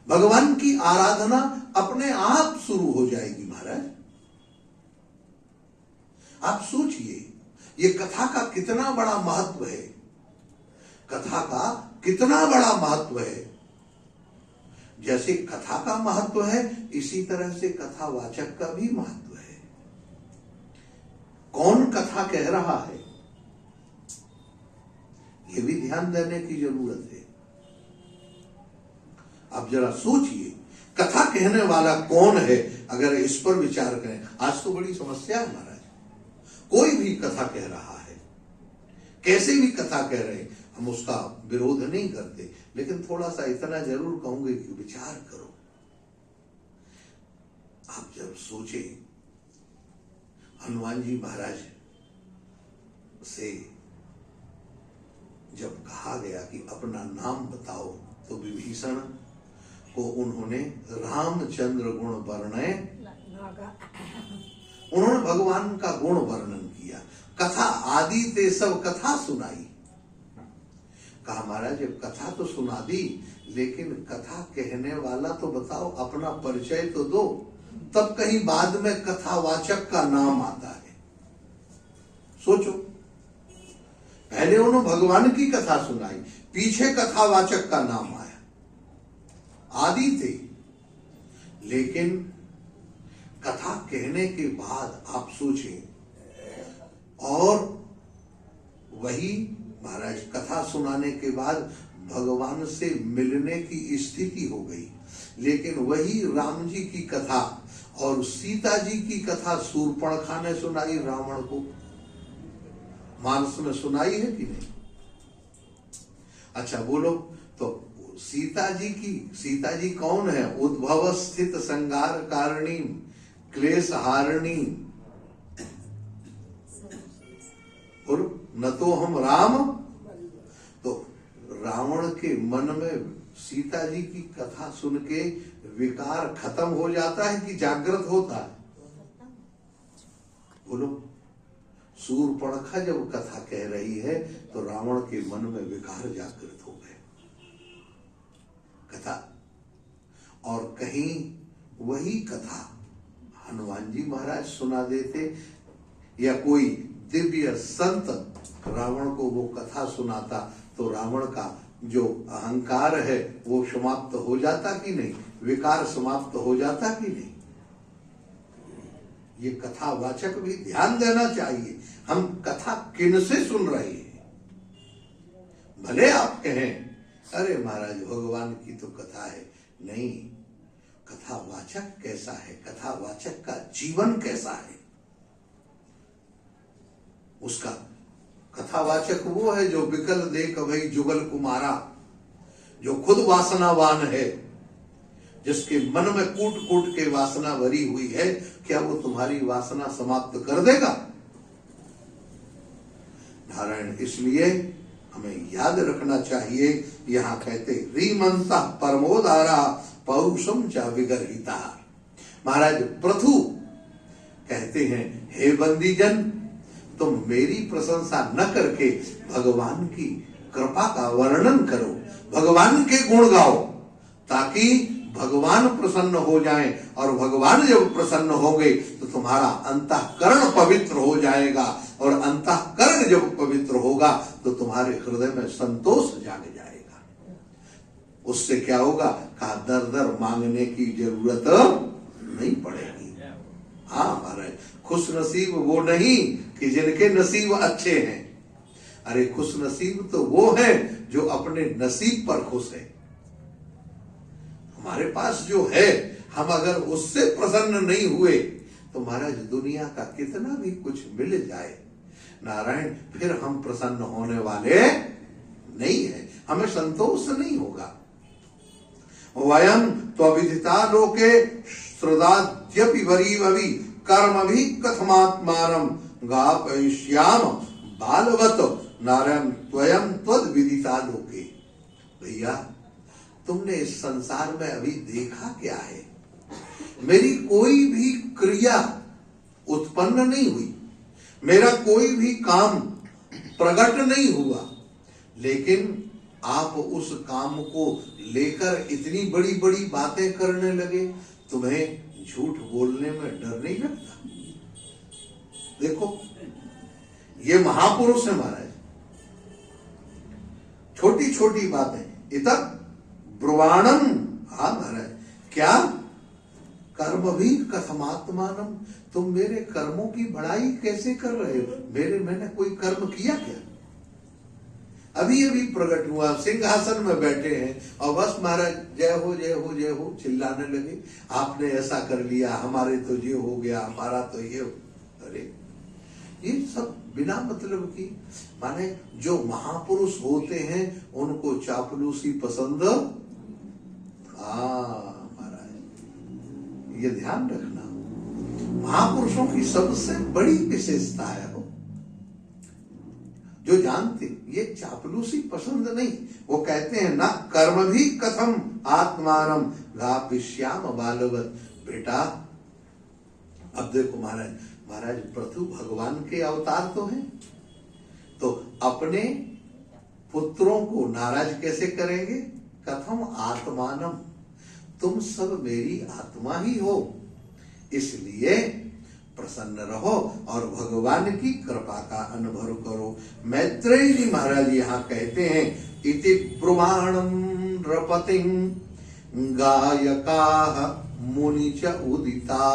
भगवान की आराधना अपने आप शुरू हो जाएगी। महाराज आप सोचिए ये कथा का कितना बड़ा महत्व है, कथा का कितना बड़ा महत्व है। जैसे कथा का महत्व है इसी तरह से कथावाचक का भी महत्व है। कौन कथा कह रहा है ये भी ध्यान देने की जरूरत है। आप जरा सोचिए कथा कहने वाला कौन है, अगर इस पर विचार करें। आज तो बड़ी समस्या है महाराज, कोई भी कथा कह रहा है, कैसे भी कथा कह रहे हैं, हम उसका विरोध नहीं करते, लेकिन थोड़ा सा इतना जरूर कहूंगे कि विचार करो। आप जब सोचे हनुमान जी महाराज से जब कहा गया कि अपना नाम बताओ, तो विभीषण को उन्होंने रामचंद्र गुण वर्णय, उन्होंने भगवान का गुण वर्णन किया। कथा आदि ते सब कथा सुनाई। कहा महाराज जब कथा तो सुना दी, लेकिन कथा कहने वाला तो बताओ, अपना परिचय तो दो, तब कहीं बाद में कथावाचक का नाम आता है। सोचो, पहले उन्होंने भगवान की कथा सुनाई, पीछे कथावाचक का नाम आया, आदि थे। लेकिन कथा कहने के बाद आप सोचें, और वही महाराज कथा सुनाने के बाद भगवान से मिलने की स्थिति हो गई। लेकिन वही राम जी की कथा और सीता जी की कथा शूर्पणखा ने सुनाई रावण को, मानस में सुनाई है कि नहीं? अच्छा बोलो, तो सीता जी कौन है? उद्भव स्थित संगार कारिणी क्लेश हारिणी, और न तो हम राम। तो रावण के मन में सीता जी की कथा सुन के विकार खत्म हो जाता है कि जागृत होता है? बोलो, शूर्पणखा जब कथा कह रही है तो रावण के मन में विकार जागृत हो गए। कथा, और कहीं वही कथा हनुमान जी महाराज सुना देते, या कोई दिव्य संत रावण को वो कथा सुनाता, तो रावण का जो अहंकार है वो समाप्त हो जाता कि नहीं? विकार समाप्त हो जाता कि नहीं? ये कथावाचक भी ध्यान देना चाहिए, हम कथा किन से सुन रहे हैं। भले आप कहें अरे महाराज भगवान की तो कथा है, नहीं, कथावाचक कैसा है, कथावाचक का जीवन कैसा है, उसका कथावाचक वो है जो विकल देख भाई जुगल कुमारा, जो खुद वासनावान है, जिसके मन में कूट कूट के वासना भरी हुई है। क्या वो तुम्हारी वासना समाप्त कर देगा? नारायण, इसलिए हमें याद रखना चाहिए, यहाँ कहते रीमंता परमोदारा पौरुषम चा विगर्हिता। महाराज पृथु कहते हैं, हे बंदीजन, तुम मेरी प्रशंसा न करके भगवान की कृपा का वर्णन करो, भगवान के गुण गाओ, ताकि भगवान प्रसन्न हो जाएं, और भगवान जब प्रसन्न होंगे तो तुम्हारा अंतःकरण पवित्र हो जाएगा, और अंतःकरण जब पवित्र होगा तो तुम्हारे हृदय में संतोष जाग जाएगा। उससे क्या होगा? कहा दर दर मांगने की जरूरत नहीं पड़ेगी। हाँ महाराज, खुश नसीब वो नहीं कि जिनके नसीब अच्छे हैं, अरे खुश नसीब तो वो है जो अपने नसीब पर खुश है। हमारे पास जो है, हम अगर उससे प्रसन्न नहीं हुए तो महाराज दुनिया का कितना भी कुछ मिल जाए, नारायण, फिर हम प्रसन्न होने वाले नहीं है, हमें संतोष नहीं होगा। वयम त्वविदिता लोके श्रुताद्यपि वरीववि कर्म भी कथमात्मानम गापयिष्याम बालवत नारायण त्वयं त्वद्विदिता लोके। भैया, तुमने इस संसार में अभी देखा क्या है? मेरी कोई भी क्रिया उत्पन्न नहीं हुई, मेरा कोई भी काम प्रकट नहीं हुआ, लेकिन आप उस काम को लेकर इतनी बड़ी बड़ी बातें करने लगे। तुम्हें झूठ बोलने में डर नहीं लगता? देखो, ये महापुरुष है महाराज, छोटी छोटी बातें इतर ब्रुवाणम। हाँ महाराज, क्या कर्म भी कथमात्मानम, तुम मेरे कर्मों की बड़ाई कैसे कर रहे हो? मैंने कोई कर्म किया क्या? अभी अभी प्रकट हुआ, सिंहासन में बैठे हैं और बस महाराज जय हो जय हो जय हो चिल्लाने लगे, आपने ऐसा कर लिया, हमारे तो ये हो गया, हमारा तो ये। अरे ये सब बिना मतलब की, माने जो महापुरुष होते हैं उनको चापलूसी पसंद। महाराज ये ध्यान रखना, महापुरुषों की सबसे बड़ी विशेषता है जो जानते, ये चापलूसी पसंद नहीं। वो कहते हैं ना कर्म भी कथम आत्मानम गापिश्याम बालवत। बेटा अब देखो महाराज पृथु भगवान के अवतार तो हैं, तो अपने पुत्रों को नाराज कैसे करेंगे? कथम आत्मानम, तुम सब मेरी आत्मा ही हो, इसलिए प्रसन्न रहो और भगवान की कृपा का अनुभव करो। मैत्रेय जी महाराज यहाँ कहते हैं इति ब्रुवाणं नृपतिं गायकाः मुनिच उदिता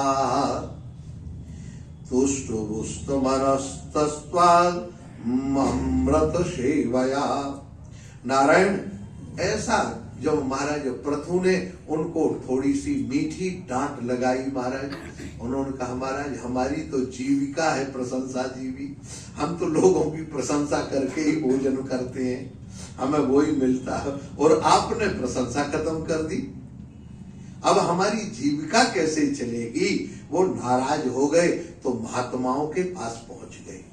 तुष्टुवुष्टमनस्तस्त्वामृत सेवया। नारायण ऐसा जब महाराज पृथु ने उनको थोड़ी सी मीठी डांट लगाई, महाराज उन्होंने कहा महाराज हमारी तो जीविका है प्रशंसा जीवी, हम तो लोगों की प्रशंसा करके ही भोजन करते हैं, हमें वही मिलता है, और आपने प्रशंसा खत्म कर दी, अब हमारी जीविका कैसे चलेगी? वो नाराज हो गए तो महात्माओं के पास पहुंच गए।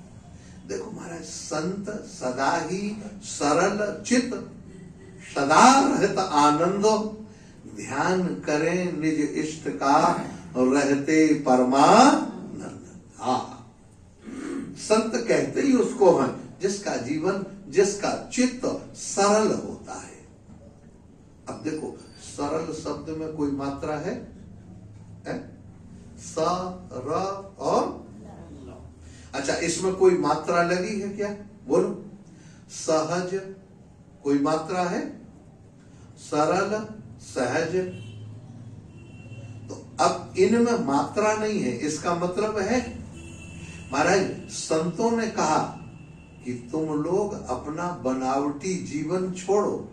देखो महाराज संत सदा ही सरल चित, सदा रहता आनंद, ध्यान करें निज इष्ट का रहते परमानंद। हाँ, संत कहते ही उसको हैं जिसका जीवन, जिसका चित्त सरल होता है। अब देखो सरल शब्द में कोई मात्रा है? स र और अच्छा, इसमें कोई मात्रा लगी है क्या? बोलो। सहज कोई मात्रा है? सरल सहज, तो अब इनमें मात्रा नहीं है, इसका मतलब है महाराज संतों ने कहा कि तुम लोग अपना बनावटी जीवन छोड़ो।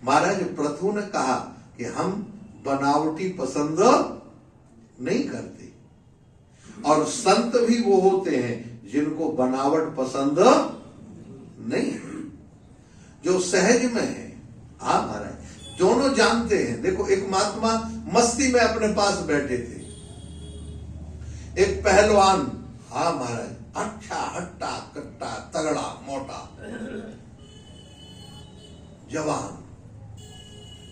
महाराज पृथु ने कहा कि हम बनावटी पसंद नहीं करते, और संत भी वो होते हैं जिनको बनावट पसंद नहीं है, जो सहज में है। हाँ महाराज दोनों जानते हैं। देखो एक महात्मा मस्ती में अपने पास बैठे थे, एक पहलवान, हाँ महाराज अच्छा हट्टा कट्टा तगड़ा मोटा जवान,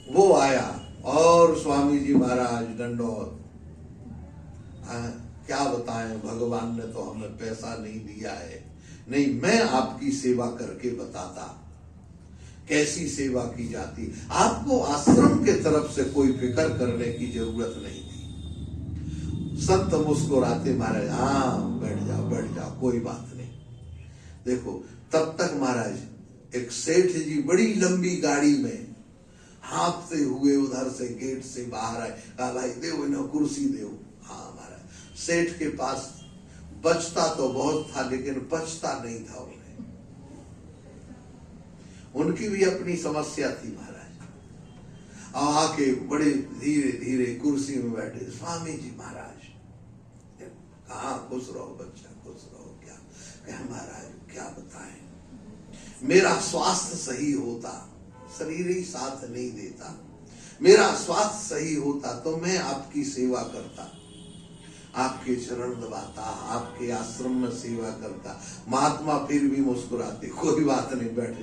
वो आया और स्वामी जी महाराज दंडोत, क्या बताएं भगवान ने तो हमें पैसा नहीं दिया है, नहीं मैं आपकी सेवा करके बताता कैसी सेवा की जाती। आपको आश्रम के तरफ से कोई फिक्र करने की जरूरत नहीं थी। संत मुस्कुराते महाराज हाँ बैठ जाओ कोई बात नहीं। देखो तब तक महाराज एक सेठ जी बड़ी लंबी गाड़ी में हाँफते हुए उधर से गेट से बाहर आए, कहा भाई देव इन्हें कुर्सी दो। हाँ महाराज सेठ के पास बचता तो बहुत था लेकिन बचता नहीं था उन्हें, उनकी भी अपनी समस्या थी महाराज। आके बड़े धीरे धीरे कुर्सी में बैठे, स्वामी जी महाराज कहा खुश रहो बच्चा खुश रहो। क्या महाराज क्या बताएं, मेरा स्वास्थ्य सही होता, शरीर ही साथ नहीं देता, मेरा स्वास्थ्य सही होता तो मैं आपकी सेवा करता, आपके चरण दबाता, आपके आश्रम में सेवा करता। महात्मा फिर भी मुस्कुराते, कोई बात नहीं बैठ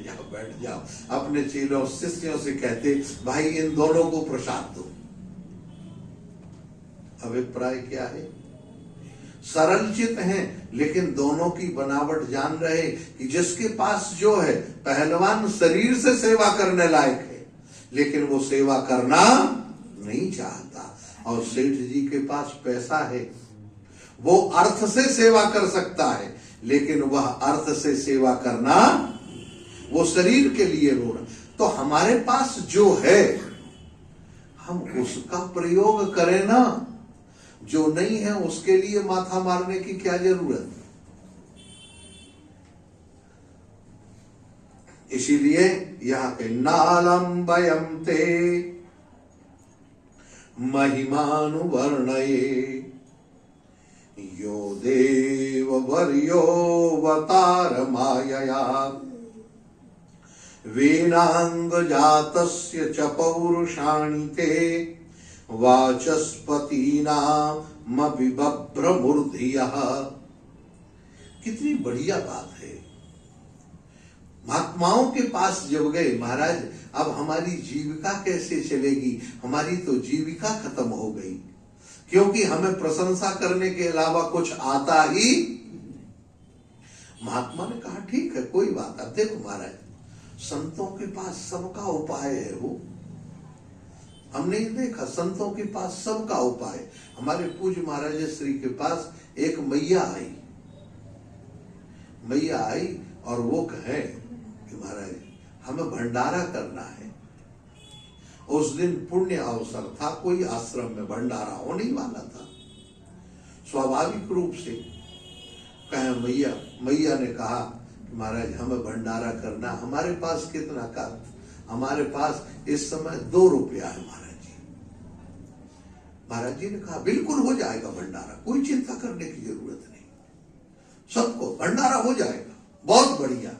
जाओ। अपने चेलों शिष्यों से कहते भाई इन दोनों को प्रसाद दो। अभिप्राय क्या है? सरल चित हैं लेकिन दोनों की बनावट जान रहे कि जिसके पास जो है पहलवान शरीर से सेवा करने लायक है लेकिन वो सेवा करना नहीं चाहता, और सेठ जी के पास पैसा है, वो अर्थ से सेवा कर सकता है लेकिन वह अर्थ से सेवा करना, वो शरीर के लिए रो रहा। तो हमारे पास जो है हम उसका प्रयोग करें ना, जो नहीं है उसके लिए माथा मारने की क्या जरूरत। इसीलिए यहाँ के नालंबयम ते महिमानुवर्णये यो देव वर्योऽवतार मायया वीणांग जातस्य च पौरुषाणि ते वाचस्पतीनामभिबभ्रमूर्धियः। कितनी बढ़िया बात है। महात्माओं के पास जब गए, महाराज अब हमारी जीविका कैसे चलेगी, हमारी तो जीविका खत्म हो गई, क्योंकि हमें प्रशंसा करने के अलावा कुछ आता ही। महात्मा ने कहा ठीक है कोई बात। अब देखो महाराज, संतों के पास सबका उपाय है। वो हमने देखा संतों के पास सबका उपाय। हमारे पूज्य महाराज श्री के पास एक मैया आई और वो कहे कि महाराज हमें भंडारा करना है। उस दिन पुण्य अवसर था, कोई आश्रम में भंडारा होने वाला था। स्वाभाविक रूप से कहे मैया ने कहा कि महाराज हमें भंडारा करना। हमारे पास कितना का, हमारे पास इस समय 2 रुपया है महाराज जी। महाराज जी ने कहा बिल्कुल हो जाएगा भंडारा, कोई चिंता करने की जरूरत नहीं, सबको भंडारा हो जाएगा, बहुत बढ़िया।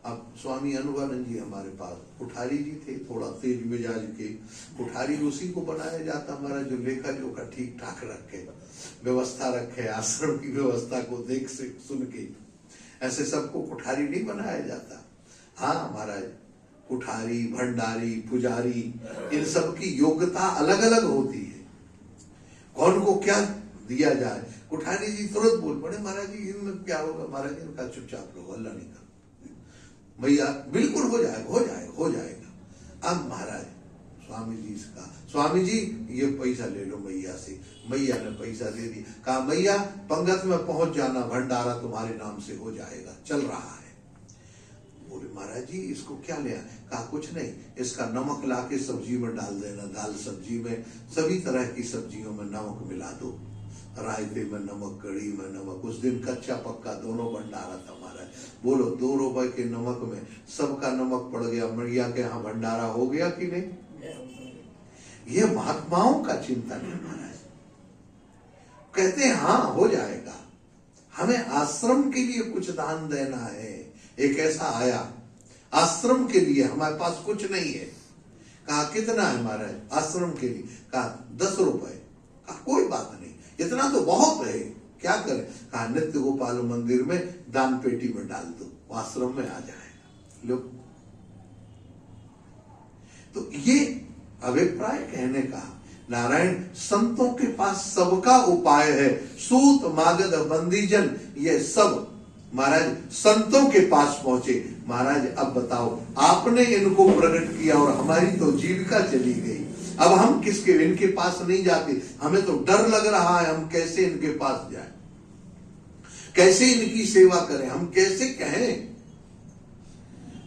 अब स्वामी अनुभवानंद जी हमारे पास कुठारी जी थे, थोड़ा तेज मिजाज के। कुठारी उसी को बनाया जाता हमारा जो लेखा जोखा ठीक ठाक रखे, व्यवस्था रखे, आश्रम की व्यवस्था को देख से सुन के। ऐसे सबको कुठारी नहीं बनाया जाता। हाँ महाराज, कुठारी, भंडारी, पुजारी, इन सब की योग्यता अलग अलग होती है, कौन को क्या दिया जाए। कुठारी जी तुरंत बोल पड़े महाराज जी इनमें क्या होगा। महाराज जी ने कहा चुपचाप रहो, अल्लाह नहीं कर। भैया बिल्कुल हो जाएगा। अब महाराज स्वामी जी से कहा, स्वामी जी ये पैसा ले लो मैया से। मैया ने पैसा दे दिया, कहा मैया पंगत में पहुंच जाना, भंडारा तुम्हारे नाम से हो जाएगा, चल रहा है। बोले महाराज जी इसको क्या ले आए? कहा कुछ नहीं, इसका नमक लाके सब्जी में डाल देना, दाल सब्जी में, सभी तरह की सब्जियों में नमक मिला दो, रायते में नमक, कड़ी में नमक। उस दिन कच्चा पक्का दोनों भंडारा था महाराज। बोलो 2 रुपए के नमक में सबका नमक पड़ गया। मैया के यहाँ भंडारा हो गया कि नहीं? ये महात्माओं का चिंतन है महाराज। कहते हैं हाँ हो जाएगा, हमें आश्रम के लिए कुछ दान देना है। एक ऐसा आया आश्रम के लिए, हमारे पास कुछ नहीं है। कहा कितना है महाराज आश्रम के लिए? कहा 10 रुपए। कहा कोई बात नहीं, इतना तो बहुत है, क्या करें? कहा नित्य गोपाल मंदिर में दान पेटी में डाल दो, आश्रम में आ जाएगा। लो, तो ये अभिप्राय कहने का। नारायण संतों के पास सबका उपाय है। सूत मागध बंदीजन ये सब महाराज संतों के पास पहुंचे। महाराज अब बताओ, आपने इनको प्रकट किया और हमारी तो जीविका चली गई। अब हम किसके, इनके पास नहीं जाते, हमें तो डर लग रहा है, हम कैसे इनके पास जाएं, कैसे इनकी सेवा करें, हम कैसे कहें।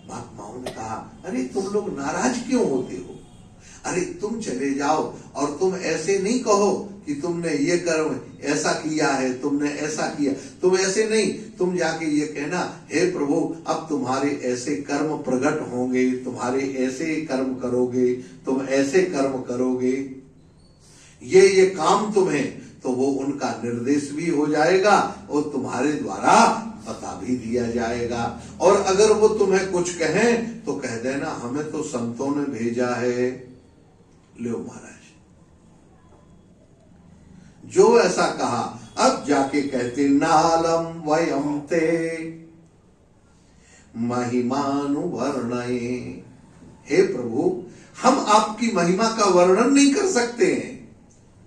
महात्माओं ने कहा अरे तुम लोग नाराज क्यों होते हो? अरे तुम चले जाओ और तुम ऐसे नहीं कहो कि तुमने ये कर्म ऐसा किया है, तुमने ऐसा किया। तुम ऐसे नहीं, तुम जाके ये कहना हे प्रभु अब तुम्हारे ऐसे कर्म प्रकट होंगे, तुम्हारे ऐसे कर्म करोगे, तुम ऐसे कर्म करोगे, ये काम तुम्हें, तो वो उनका निर्देश भी हो जाएगा और तुम्हारे द्वारा बता भी दिया जाएगा। और अगर वो तुम्हें कुछ कहें तो कह देना हमें तो संतों ने भेजा है। लो महाराज, जो ऐसा कहा अब जाके कहते नालम वयम ते महिमानुवर्णये। हे प्रभु हम आपकी महिमा का वर्णन नहीं कर सकते हैं।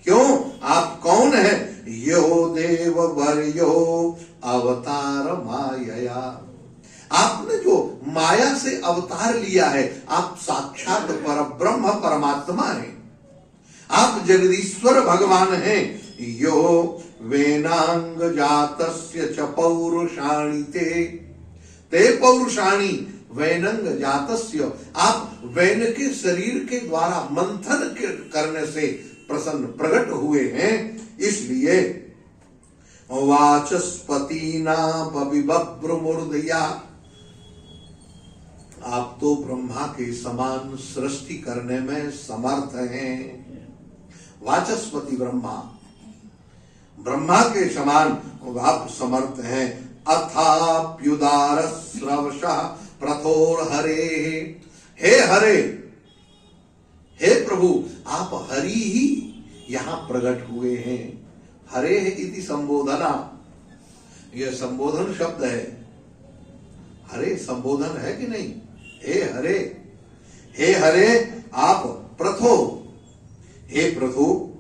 क्यों? आप कौन है? यो देव वर्यो अवतार माया। आपने जो माया से अवतार लिया है, आप साक्षात परब्रह्म परमात्मा हैं, आप जगदीश्वर भगवान हैं। यो वेनांग जातस्य च पौरुषाणि ते पौरुषाणि वैनंग जातस्य। आप वैन के शरीर के द्वारा मंथन करने से प्रसन्न प्रकट हुए हैं, इसलिए वाचस्पतिना बबिबब्रुमुर्दया। आप तो ब्रह्मा के समान सृष्टि करने में समर्थ हैं। वाचस्पति ब्रह्मा, ब्रह्मा के समान आप समर्थ हैं। अथाप्युदार स्रवशः प्रथोर हरे। हे हरे, हे प्रभु आप हरि ही यहां प्रकट हुए हैं। हरे इति संबोधना, यह संबोधन शब्द है। हरे संबोधन है कि नहीं? हे हरे आप प्रथो, हे प्रथु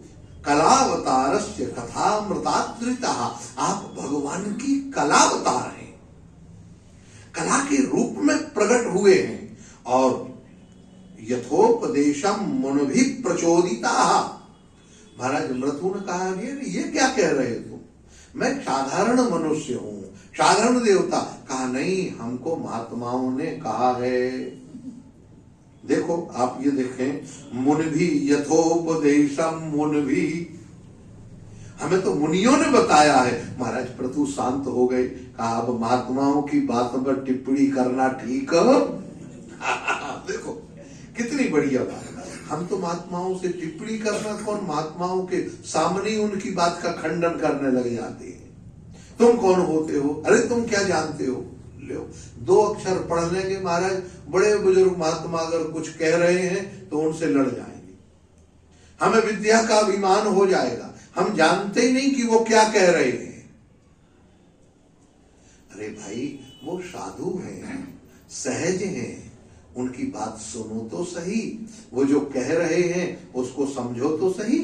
कलावतारस्य कथामृताद्रिता, आप भगवान की कलावतार हैं, कला के रूप में प्रकट हुए हैं। और यथोपदेशम मुनिभि प्रचोदिता, महाराज मृत्यु ने कहा ये क्या कह रहे हो तुम, मैं साधारण मनुष्य हूं, साधारण देवता। कहा नहीं, हमको महात्माओं ने कहा है। देखो आप ये देखें, मुनिभि यथोपदेशम मुनिभि, हमें तो मुनियों ने बताया है। महाराज प्रतु शांत हो गए, कहा अब महात्माओं की बात पर टिप्पणी करना ठीक देखो कितनी बढ़िया बात। हम तो महात्माओं से टिप्पणी करना कौन, महात्माओं के सामने ही उनकी बात का खंडन करने लग जाते हैं। तुम कौन होते हो, अरे तुम क्या जानते हो। लो, 2 अक्षर पढ़ने के महाराज बड़े बुजुर्ग महात्मा अगर कुछ कह रहे हैं तो उनसे लड़ जाएंगे, हमें विद्या का अभिमान हो जाएगा, हम जानते ही नहीं कि वो क्या कह रहे हैं। अरे भाई वो साधु हैं, सहज हैं, उनकी बात सुनो तो सही, वो जो कह रहे हैं उसको समझो तो सही,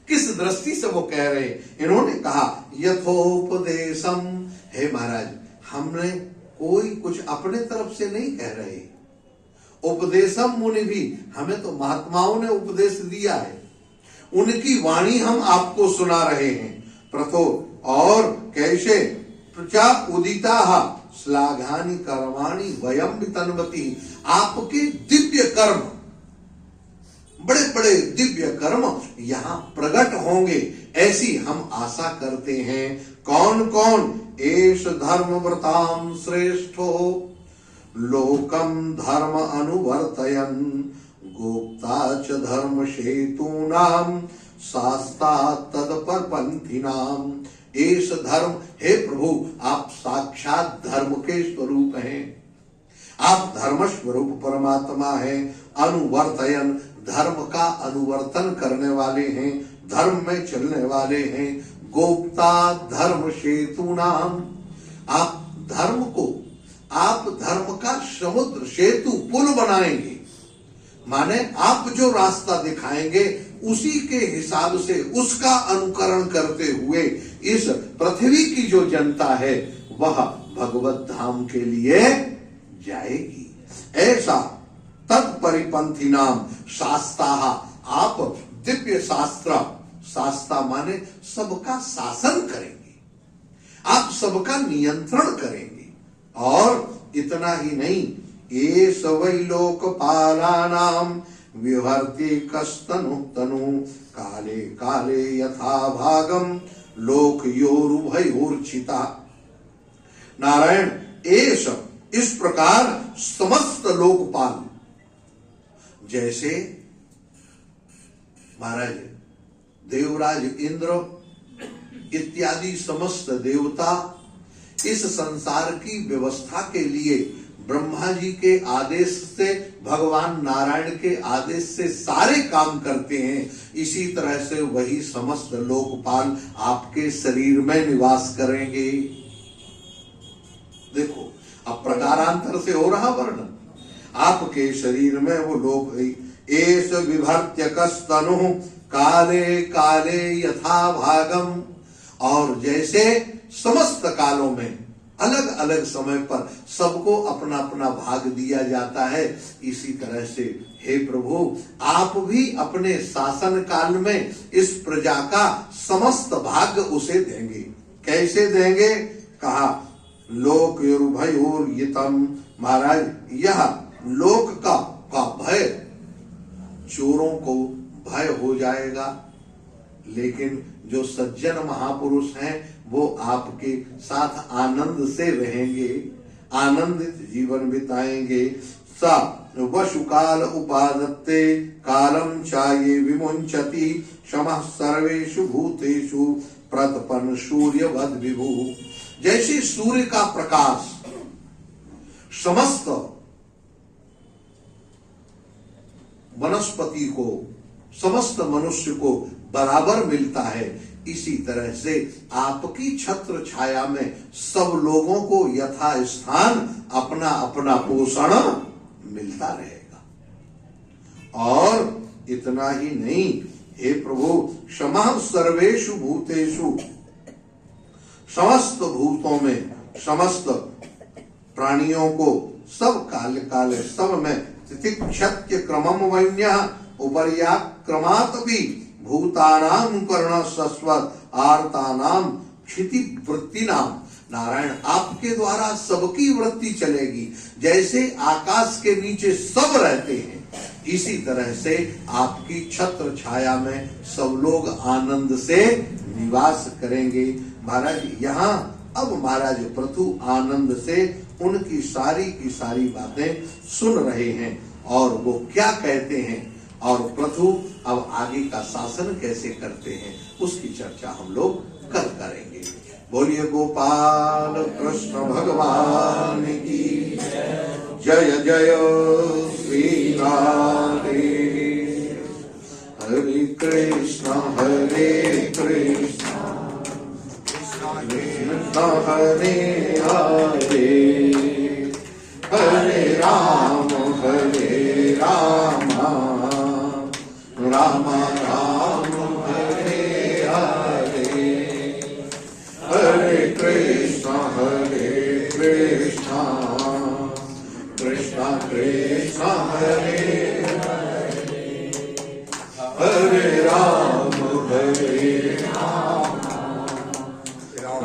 किस दृष्टि से वो कह रहे हैं। इन्होंने कहा यथोपदेशम, हे महाराज हमने कोई कुछ अपने तरफ से नहीं कह रहे, उपदेशम मुनि भी, हमें तो महात्माओं ने उपदेश दिया है, उनकी वाणी हम आपको सुना रहे हैं। प्रथो और कैसे प्रचा उदिता श्लाघानि कर्माणि वयम वितन्वति, आपके दिव्य कर्म, बड़े बड़े दिव्य कर्म यहाँ प्रकट होंगे, ऐसी हम आशा करते हैं। कौन कौन, एष धर्मव्रताम श्रेष्ठो लोकम धर्म अनुवर्तयन गोप्ता च धर्म सेतूनाम शास्ता तदपरपंथिनाम। एष धर्म, हे प्रभु आप साक्षात धर्म के स्वरूप हैं, आप धर्म स्वरूप परमात्मा हैं। अनुवर्तयन, धर्म का अनुवर्तन करने वाले हैं, धर्म में चलने वाले हैं। गोप्ता धर्म सेतूनाम, आप धर्म को, आप धर्म का समुद्र सेतु पुल बनाएंगे, माने आप जो रास्ता दिखाएंगे उसी के हिसाब से उसका अनुकरण करते हुए इस पृथ्वी की जो जनता है वह भगवत धाम के लिए जाएगी। ऐसा तत्परिपंथी नाम शास्ता, आप दिव्य शास्त्र, शास्ता माने सबका शासन करेंगे, आप सबका नियंत्रण करेंगे। और इतना ही नहीं, ये सवै लोकपालानाम विहर्ति कस्तनु तनु काले काले यथा भागम लोकयोरुभयोर्चिता। नारायण एष, इस प्रकार समस्त लोकपाल, जैसे महाराज देवराज इंद्र इत्यादि समस्त देवता इस संसार की व्यवस्था के लिए ब्रह्मा जी के आदेश से, भगवान नारायण के आदेश से सारे काम करते हैं, इसी तरह से वही समस्त लोकपाल आपके शरीर में निवास करेंगे। देखो अब प्रकारांतर से हो रहा वर्णन, आपके शरीर में वो लोग, एष विभर्त्य कस्तनु काले काले यथा भागम, और जैसे समस्त कालों में अलग अलग समय पर सबको अपना अपना भाग दिया जाता है, इसी तरह से हे प्रभु आप भी अपने शासन काल में इस प्रजा का समस्त भाग उसे देंगे। कैसे देंगे? कहा लोकयोरुभयोर्हितम, महाराज यह लोक का भय, चोरों को भय हो जाएगा, लेकिन जो सज्जन महापुरुष हैं वो आपके साथ आनंद से रहेंगे, आनंदित जीवन बिताएंगे। सा वशुकाल उपादत्ते कालम चाये विमुंचति क्षमः सर्वेषु भूतेषु प्रतपन सूर्यवद विभु। जैसे सूर्य का प्रकाश समस्त वनस्पति को, समस्त मनुष्य को बराबर मिलता है, इसी तरह से आपकी छत्र छाया में सब लोगों को यथा स्थान अपना अपना पोषण मिलता रहेगा। और इतना ही नहीं, हे प्रभु, क्षमः सर्वेषु भूतेषु, समस्त भूतों में, समस्त प्राणियों को, सब काल काले सब में तितिक्षत्य क्रमम वन्यः उपर्याक्रमात् भी भूतानां कर्ण सस्वत आर्तानां क्षिति वृत्तिनाम। नारायण, आपके द्वारा सबकी वृत्ति चलेगी। जैसे आकाश के नीचे सब रहते हैं, इसी तरह से आपकी छत्र छाया में सब लोग आनंद से निवास करेंगे। महाराज, यहाँ अब महाराज पृथु आनंद से उनकी सारी की सारी बातें सुन रहे हैं और वो क्या कहते हैं और पृथु अब आगे का शासन कैसे करते हैं, उसकी चर्चा हम लोग कल करेंगे। बोलिए गोपाल कृष्ण भगवान की जय जय श्री राधे। हरे कृष्ण कृष्ण हरे हरे, हरे राम राम राम हरे हरे, हरे कृष्ण कृष्ण कृष्ण हरे हरे, हरे राम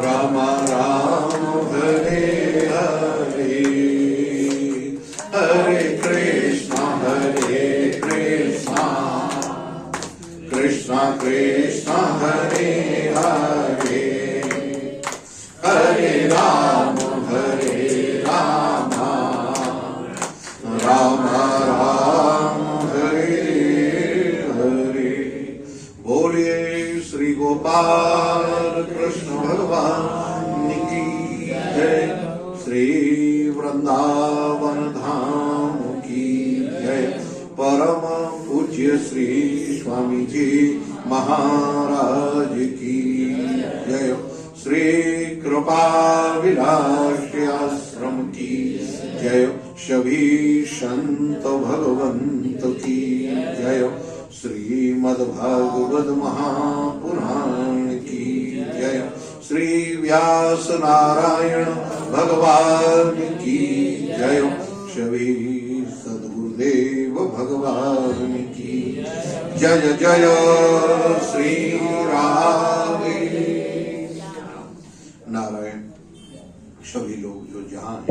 राम राम हरे हरे, हरे कृष्ण कृष्ण कृष्ण हरे हरे, हरे राम राम राम हरे हरे। बोलिए श्री गोपाल कृष्ण भगवान की जय, श्री वृंदावन धाम की जय, परम पूज्य श्री स्वामी जी महाराज की जय, श्री कृपा विलास आश्रम की जय, सभी संत भगवंत की जय, श्रीमद् भागवत महापुराण की जय, श्री व्यास नारायण भगवान की जय, सभी सद्गुरुदेव भगवान की जय जय श्री राधे। नारायण, सभी लोग जो जहाँ हैं